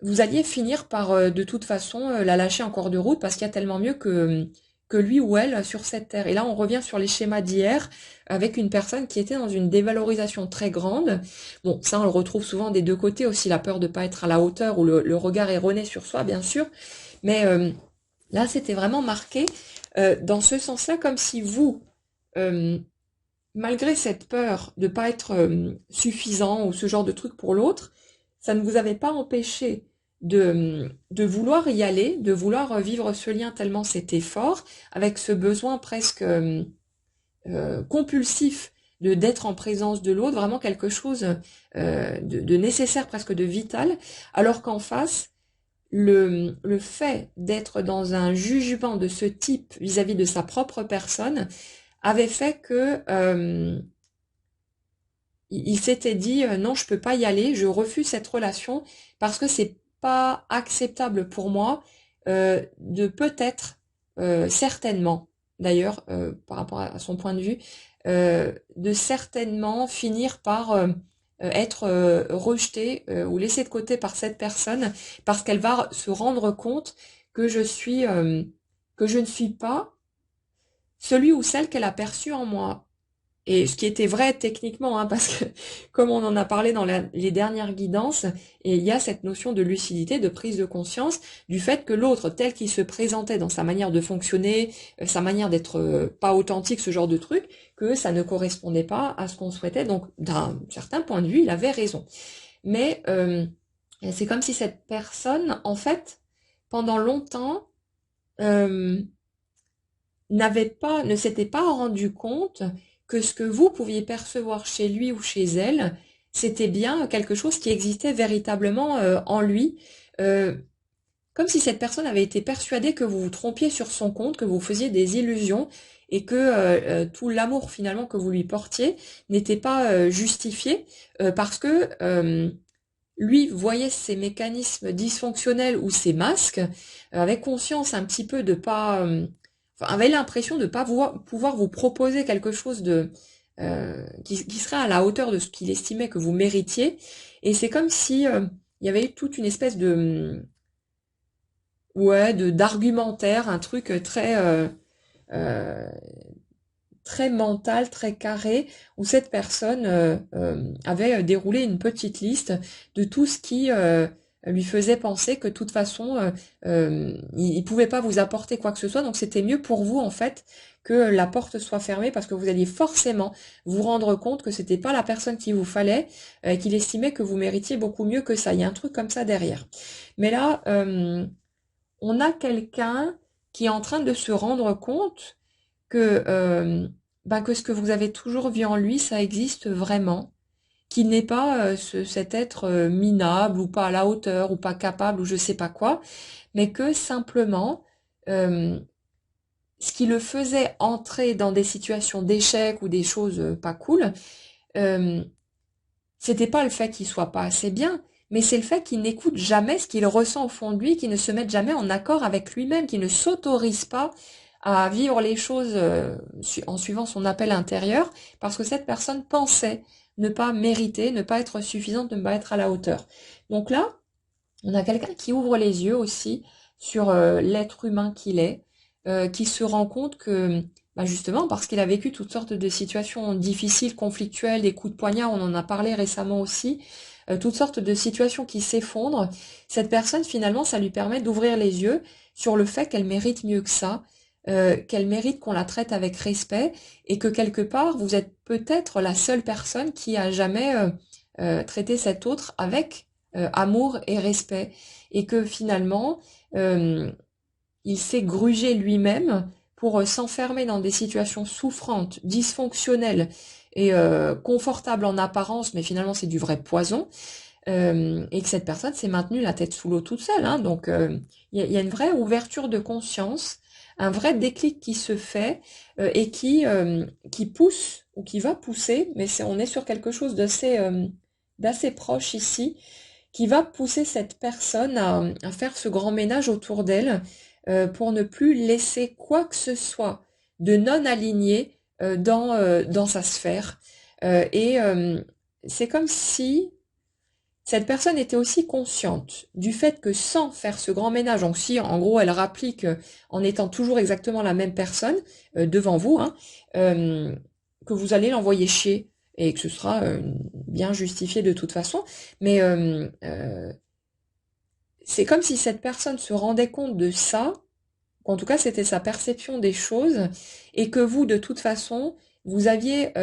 vous alliez finir par de toute façon la lâcher en cours de route parce qu'il y a tellement mieux que lui ou elle sur cette terre. Et là, on revient sur les schémas d'hier avec une personne qui était dans une dévalorisation très grande. Bon, ça, on le retrouve souvent des deux côtés aussi, la peur de pas être à la hauteur ou le regard erroné sur soi, bien sûr. Mais là, c'était vraiment marqué dans ce sens-là, comme si vous, euh, malgré cette peur de pas être suffisant ou ce genre de truc pour l'autre, ça ne vous avait pas empêché de vouloir y aller, de vouloir vivre ce lien tellement c'était fort, avec ce besoin presque compulsif de d'être en présence de l'autre, vraiment quelque chose de nécessaire, presque de vital, alors qu'en face, le fait d'être dans un jugement de ce type vis-à-vis de sa propre personne avait fait que il s'était dit non, je peux pas y aller, je refuse cette relation parce que c'est pas acceptable pour moi de peut-être, certainement, d'ailleurs, par rapport à son point de vue, de certainement finir par être rejeté ou laissé de côté par cette personne parce qu'elle va se rendre compte que que je ne suis pas celui ou celle qu'elle a perçu en moi. Et ce qui était vrai techniquement, hein, parce que comme on en a parlé dans les dernières guidances, et il y a cette notion de lucidité, de prise de conscience du fait que l'autre, tel qu'il se présentait dans sa manière de fonctionner, sa manière d'être pas authentique, ce genre de truc, que ça ne correspondait pas à ce qu'on souhaitait. Donc d'un certain point de vue, il avait raison. Mais c'est comme si cette personne, en fait, pendant longtemps, euh, ne s'était pas rendu compte que ce que vous pouviez percevoir chez lui ou chez elle, c'était bien quelque chose qui existait véritablement en lui, euh, comme si cette personne avait été persuadée que vous vous trompiez sur son compte, que vous faisiez des illusions et que tout l'amour finalement que vous lui portiez n'était pas justifié parce que lui voyait ces mécanismes dysfonctionnels ou ces masques, avait conscience un petit peu de pas enfin, avait l'impression de ne pas pouvoir vous proposer quelque chose qui serait à la hauteur de ce qu'il estimait que vous méritiez. Et c'est comme si il y avait eu toute une espèce ouais, d'argumentaire, un truc euh, très mental, très carré, où cette personne avait déroulé une petite liste de tout ce qui lui faisait penser que de toute façon, il pouvait pas vous apporter quoi que ce soit, donc c'était mieux pour vous en fait que la porte soit fermée parce que vous alliez forcément vous rendre compte que c'était pas la personne qu'il vous fallait, qu'il estimait que vous méritiez beaucoup mieux que ça. Il y a un truc comme ça derrière. Mais là, on a quelqu'un qui est en train de se rendre compte que, que ce que vous avez toujours vu en lui, ça existe vraiment, qu'il n'est pas cet être minable ou pas à la hauteur ou pas capable ou je sais pas quoi, mais que simplement, euh, ce qui le faisait entrer dans des situations d'échec ou des choses pas cool, euh, c'était pas le fait qu'il soit pas assez bien, mais c'est le fait qu'il n'écoute jamais ce qu'il ressent au fond de lui, qu'il ne se mette jamais en accord avec lui-même, qu'il ne s'autorise pas à vivre les choses en suivant son appel intérieur, parce que cette personne pensait ne pas mériter, ne pas être suffisante, ne pas être à la hauteur. Donc là, on a quelqu'un qui ouvre les yeux aussi sur l'être humain qu'il est, qui se rend compte que, justement, parce qu'il a vécu toutes sortes de situations difficiles, conflictuelles, des coups de poignard, on en a parlé récemment aussi, toutes sortes de situations qui s'effondrent, cette personne, finalement, ça lui permet d'ouvrir les yeux sur le fait qu'elle mérite mieux que ça, qu'elle mérite qu'on la traite avec respect, et que quelque part, vous êtes peut-être la seule personne qui a jamais traité cet autre avec amour et respect, et que finalement, il s'est grugé lui-même pour s'enfermer dans des situations souffrantes, dysfonctionnelles et confortables en apparence, mais finalement c'est du vrai poison, et que cette personne s'est maintenue la tête sous l'eau toute seule. Hein. Donc y a une vraie ouverture de conscience, un vrai déclic qui se fait et qui pousse ou qui va pousser, mais on est sur quelque chose d'assez proche ici, qui va pousser cette personne à faire ce grand ménage autour d'elle pour ne plus laisser quoi que ce soit de non aligné dans sa sphère. C'est comme si cette personne était aussi consciente du fait que sans faire ce grand ménage, donc si en gros elle rapplique en étant toujours exactement la même personne devant vous, hein, que vous allez l'envoyer chier et que ce sera bien justifié de toute façon, mais c'est comme si cette personne se rendait compte de ça, qu'en tout cas c'était sa perception des choses, et que vous, de toute façon, vous aviez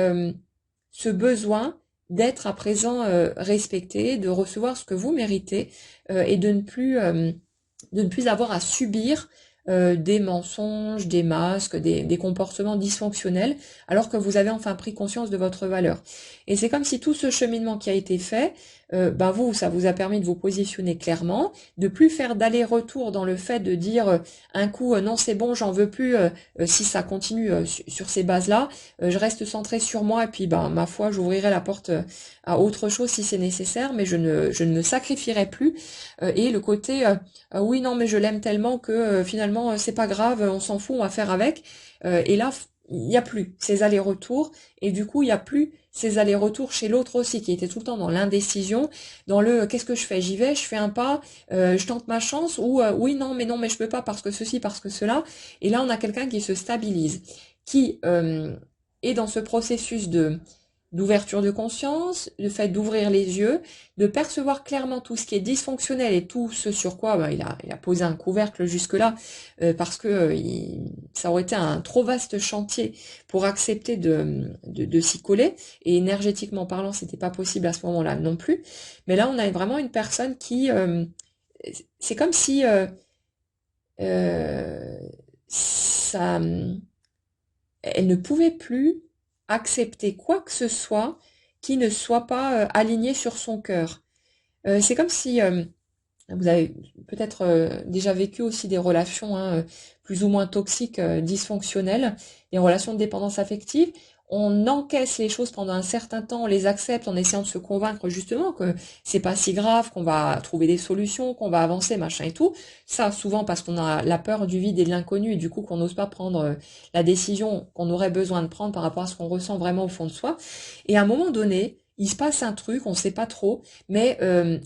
ce besoin d'être à présent respecté, de recevoir ce que vous méritez, et de ne plus avoir à subir des mensonges, des masques, des comportements dysfonctionnels, alors que vous avez enfin pris conscience de votre valeur. Et c'est comme si tout ce cheminement qui a été fait, ça vous a permis de vous positionner clairement, de plus faire d'aller-retour dans le fait de dire un coup non c'est bon, j'en veux plus, si ça continue sur ces bases-là, je reste centré sur moi et puis ma foi j'ouvrirai la porte à autre chose si c'est nécessaire, mais je ne me sacrifierai plus. Et le côté oui non mais je l'aime tellement que finalement c'est pas grave, on s'en fout, on va faire avec. Et là il n'y a plus ces allers-retours et du coup il n'y a plus ces allers-retours chez l'autre aussi qui était tout le temps dans l'indécision, dans le qu'est-ce que je fais, j'y vais, je fais un pas, je tente ma chance ou oui non mais je peux pas parce que ceci, parce que cela. Et là on a quelqu'un qui se stabilise, qui est dans ce processus d'ouverture de conscience, le fait d'ouvrir les yeux, de percevoir clairement tout ce qui est dysfonctionnel et tout ce sur quoi il a posé un couvercle jusque-là, parce que ça aurait été un trop vaste chantier pour accepter de s'y coller, et énergétiquement parlant, c'était pas possible à ce moment-là non plus. Mais là, on a vraiment une personne qui... c'est comme si euh, ça, elle ne pouvait plus accepter quoi que ce soit qui ne soit pas aligné sur son cœur. C'est comme si vous avez peut-être déjà vécu aussi des relations plus ou moins toxiques, dysfonctionnelles, des relations de dépendance affective. On encaisse les choses pendant un certain temps, on les accepte en essayant de se convaincre justement que c'est pas si grave, qu'on va trouver des solutions, qu'on va avancer, machin et tout. Ça, souvent parce qu'on a la peur du vide et de l'inconnu et du coup qu'on n'ose pas prendre la décision qu'on aurait besoin de prendre par rapport à ce qu'on ressent vraiment au fond de soi. Et à un moment donné, il se passe un truc, on sait pas trop, mais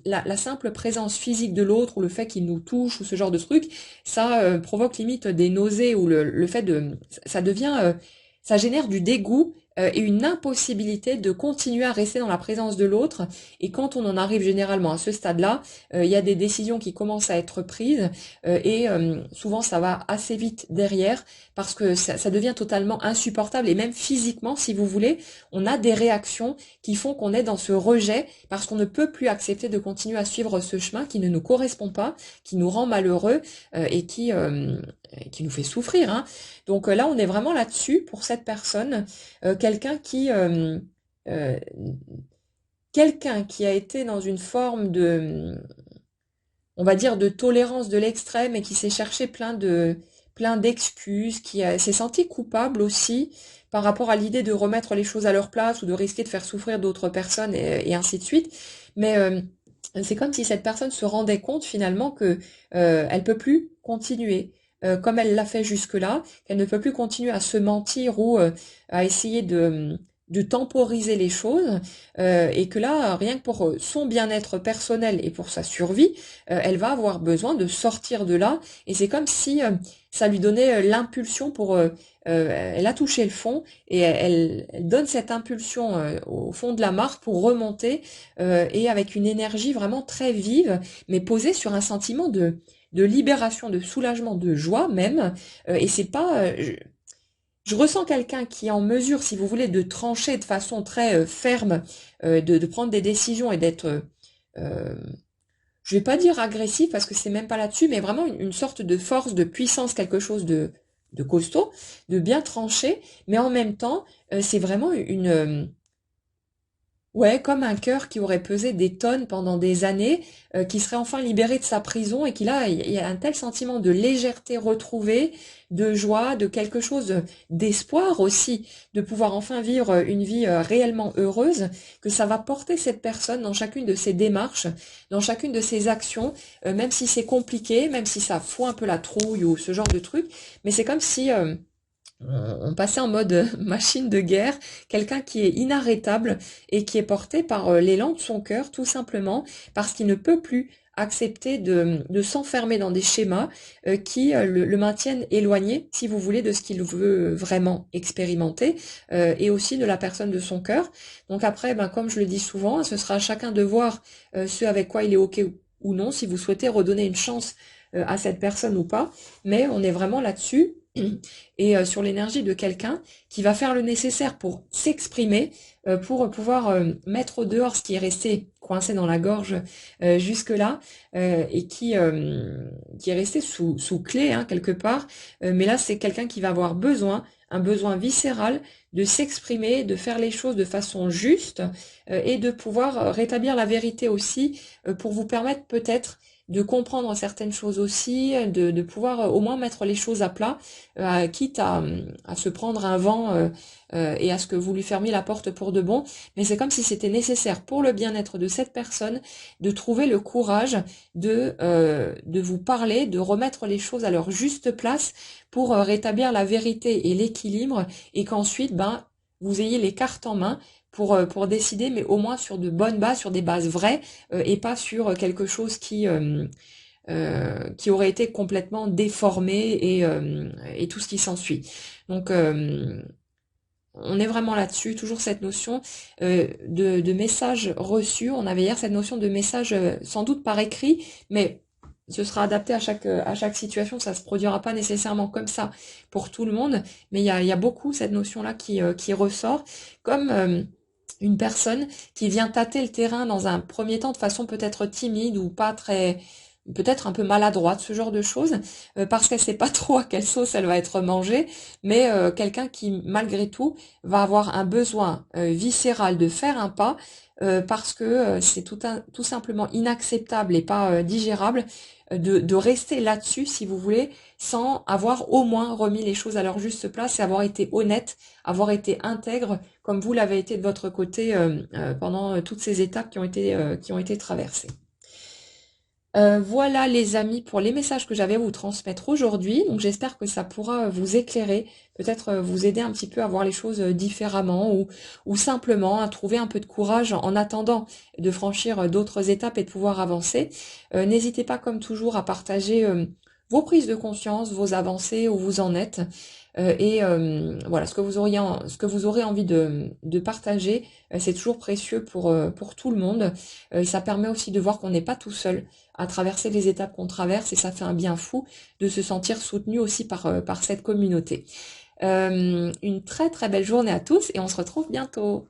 la simple présence physique de l'autre ou le fait qu'il nous touche ou ce genre de truc, ça provoque limite des nausées ou le fait de... Ça devient... ça génère du dégoût et une impossibilité de continuer à rester dans la présence de l'autre. Et quand on en arrive généralement à ce stade-là, il y a des décisions qui commencent à être prises et souvent ça va assez vite derrière parce que ça devient totalement insupportable et même physiquement, si vous voulez, on a des réactions qui font qu'on est dans ce rejet parce qu'on ne peut plus accepter de continuer à suivre ce chemin qui ne nous correspond pas, qui nous rend malheureux et qui nous fait souffrir. Hein. Donc là, on est vraiment là-dessus pour cette personne, quelqu'un euh, quelqu'un qui a été dans une forme de, on va dire, de tolérance de l'extrême et qui s'est cherché plein d'excuses, s'est senti coupable aussi par rapport à l'idée de remettre les choses à leur place ou de risquer de faire souffrir d'autres personnes et ainsi de suite. Mais c'est comme si cette personne se rendait compte finalement que elle peut plus continuer comme elle l'a fait jusque-là, qu'elle ne peut plus continuer à se mentir ou à essayer de temporiser les choses, et que là, rien que pour son bien-être personnel et pour sa survie, elle va avoir besoin de sortir de là, et c'est comme si ça lui donnait l'impulsion pour... elle a touché le fond, et elle donne cette impulsion au fond de la mare pour remonter, et avec une énergie vraiment très vive, mais posée sur un sentiment de libération, de soulagement, de joie même, et c'est pas... je ressens quelqu'un qui est en mesure, si vous voulez, de trancher de façon très ferme, de prendre des décisions et d'être je vais pas dire agressif parce que c'est même pas là-dessus, mais vraiment une sorte de force, de puissance, quelque chose de costaud, de bien tranché, mais en même temps, c'est vraiment ouais, comme un cœur qui aurait pesé des tonnes pendant des années, qui serait enfin libéré de sa prison et qui là, il y a un tel sentiment de légèreté retrouvée, de joie, de quelque chose d'espoir aussi, de pouvoir enfin vivre une vie réellement heureuse, que ça va porter cette personne dans chacune de ses démarches, dans chacune de ses actions, même si c'est compliqué, même si ça fout un peu la trouille ou ce genre de truc, mais c'est comme si on passait en mode machine de guerre, quelqu'un qui est inarrêtable et qui est porté par l'élan de son cœur, tout simplement, parce qu'il ne peut plus accepter de s'enfermer dans des schémas qui le maintiennent éloigné, si vous voulez, de ce qu'il veut vraiment expérimenter et aussi de la personne de son cœur. Donc après, ben, comme je le dis souvent, ce sera à chacun de voir ce avec quoi il est OK ou non, si vous souhaitez redonner une chance à cette personne ou pas, mais on est vraiment là-dessus et sur l'énergie de quelqu'un qui va faire le nécessaire pour s'exprimer, pour pouvoir mettre au dehors ce qui est resté coincé dans la gorge jusque-là et qui est resté sous clé hein, quelque part. Mais là, c'est quelqu'un qui va avoir besoin, un besoin viscéral de s'exprimer, de faire les choses de façon juste et de pouvoir rétablir la vérité aussi pour vous permettre peut-être de comprendre certaines choses aussi, de pouvoir au moins mettre les choses à plat, quitte à se prendre un vent et à ce que vous lui fermiez la porte pour de bon. Mais c'est comme si c'était nécessaire pour le bien-être de cette personne de trouver le courage de vous parler, de remettre les choses à leur juste place pour rétablir la vérité et l'équilibre et qu'ensuite, ben, vous ayez les cartes en main pour décider, mais au moins sur de bonnes bases, sur des bases vraies, et pas sur quelque chose qui aurait été complètement déformé et tout ce qui s'ensuit. Donc, on est vraiment là-dessus, toujours cette notion de message reçu. On avait hier cette notion de message sans doute par écrit, mais ce sera adapté à chaque situation, ça se produira pas nécessairement comme ça pour tout le monde, mais il y a beaucoup cette notion-là qui ressort, comme une personne qui vient tâter le terrain dans un premier temps de façon peut-être timide ou pas très, peut-être un peu maladroite, ce genre de choses, parce qu'elle sait pas trop à quelle sauce elle va être mangée, mais quelqu'un qui malgré tout va avoir un besoin viscéral de faire un pas parce que c'est tout simplement inacceptable et pas digérable de rester là-dessus, si vous voulez, sans avoir au moins remis les choses à leur juste place et avoir été honnête, avoir été intègre, comme vous l'avez été de votre côté pendant toutes ces étapes qui ont été traversées. Voilà les amis pour les messages que j'avais à vous transmettre aujourd'hui. Donc j'espère que ça pourra vous éclairer, peut-être vous aider un petit peu à voir les choses différemment ou simplement à trouver un peu de courage en attendant de franchir d'autres étapes et de pouvoir avancer. N'hésitez pas comme toujours à partager vos prises de conscience, vos avancées, où vous en êtes. Voilà, ce que vous aurez envie de partager, c'est toujours précieux pour tout le monde. Ça permet aussi de voir qu'on n'est pas tout seul à traverser les étapes qu'on traverse et ça fait un bien fou de se sentir soutenu aussi par cette communauté. Une très très belle journée à tous et on se retrouve bientôt.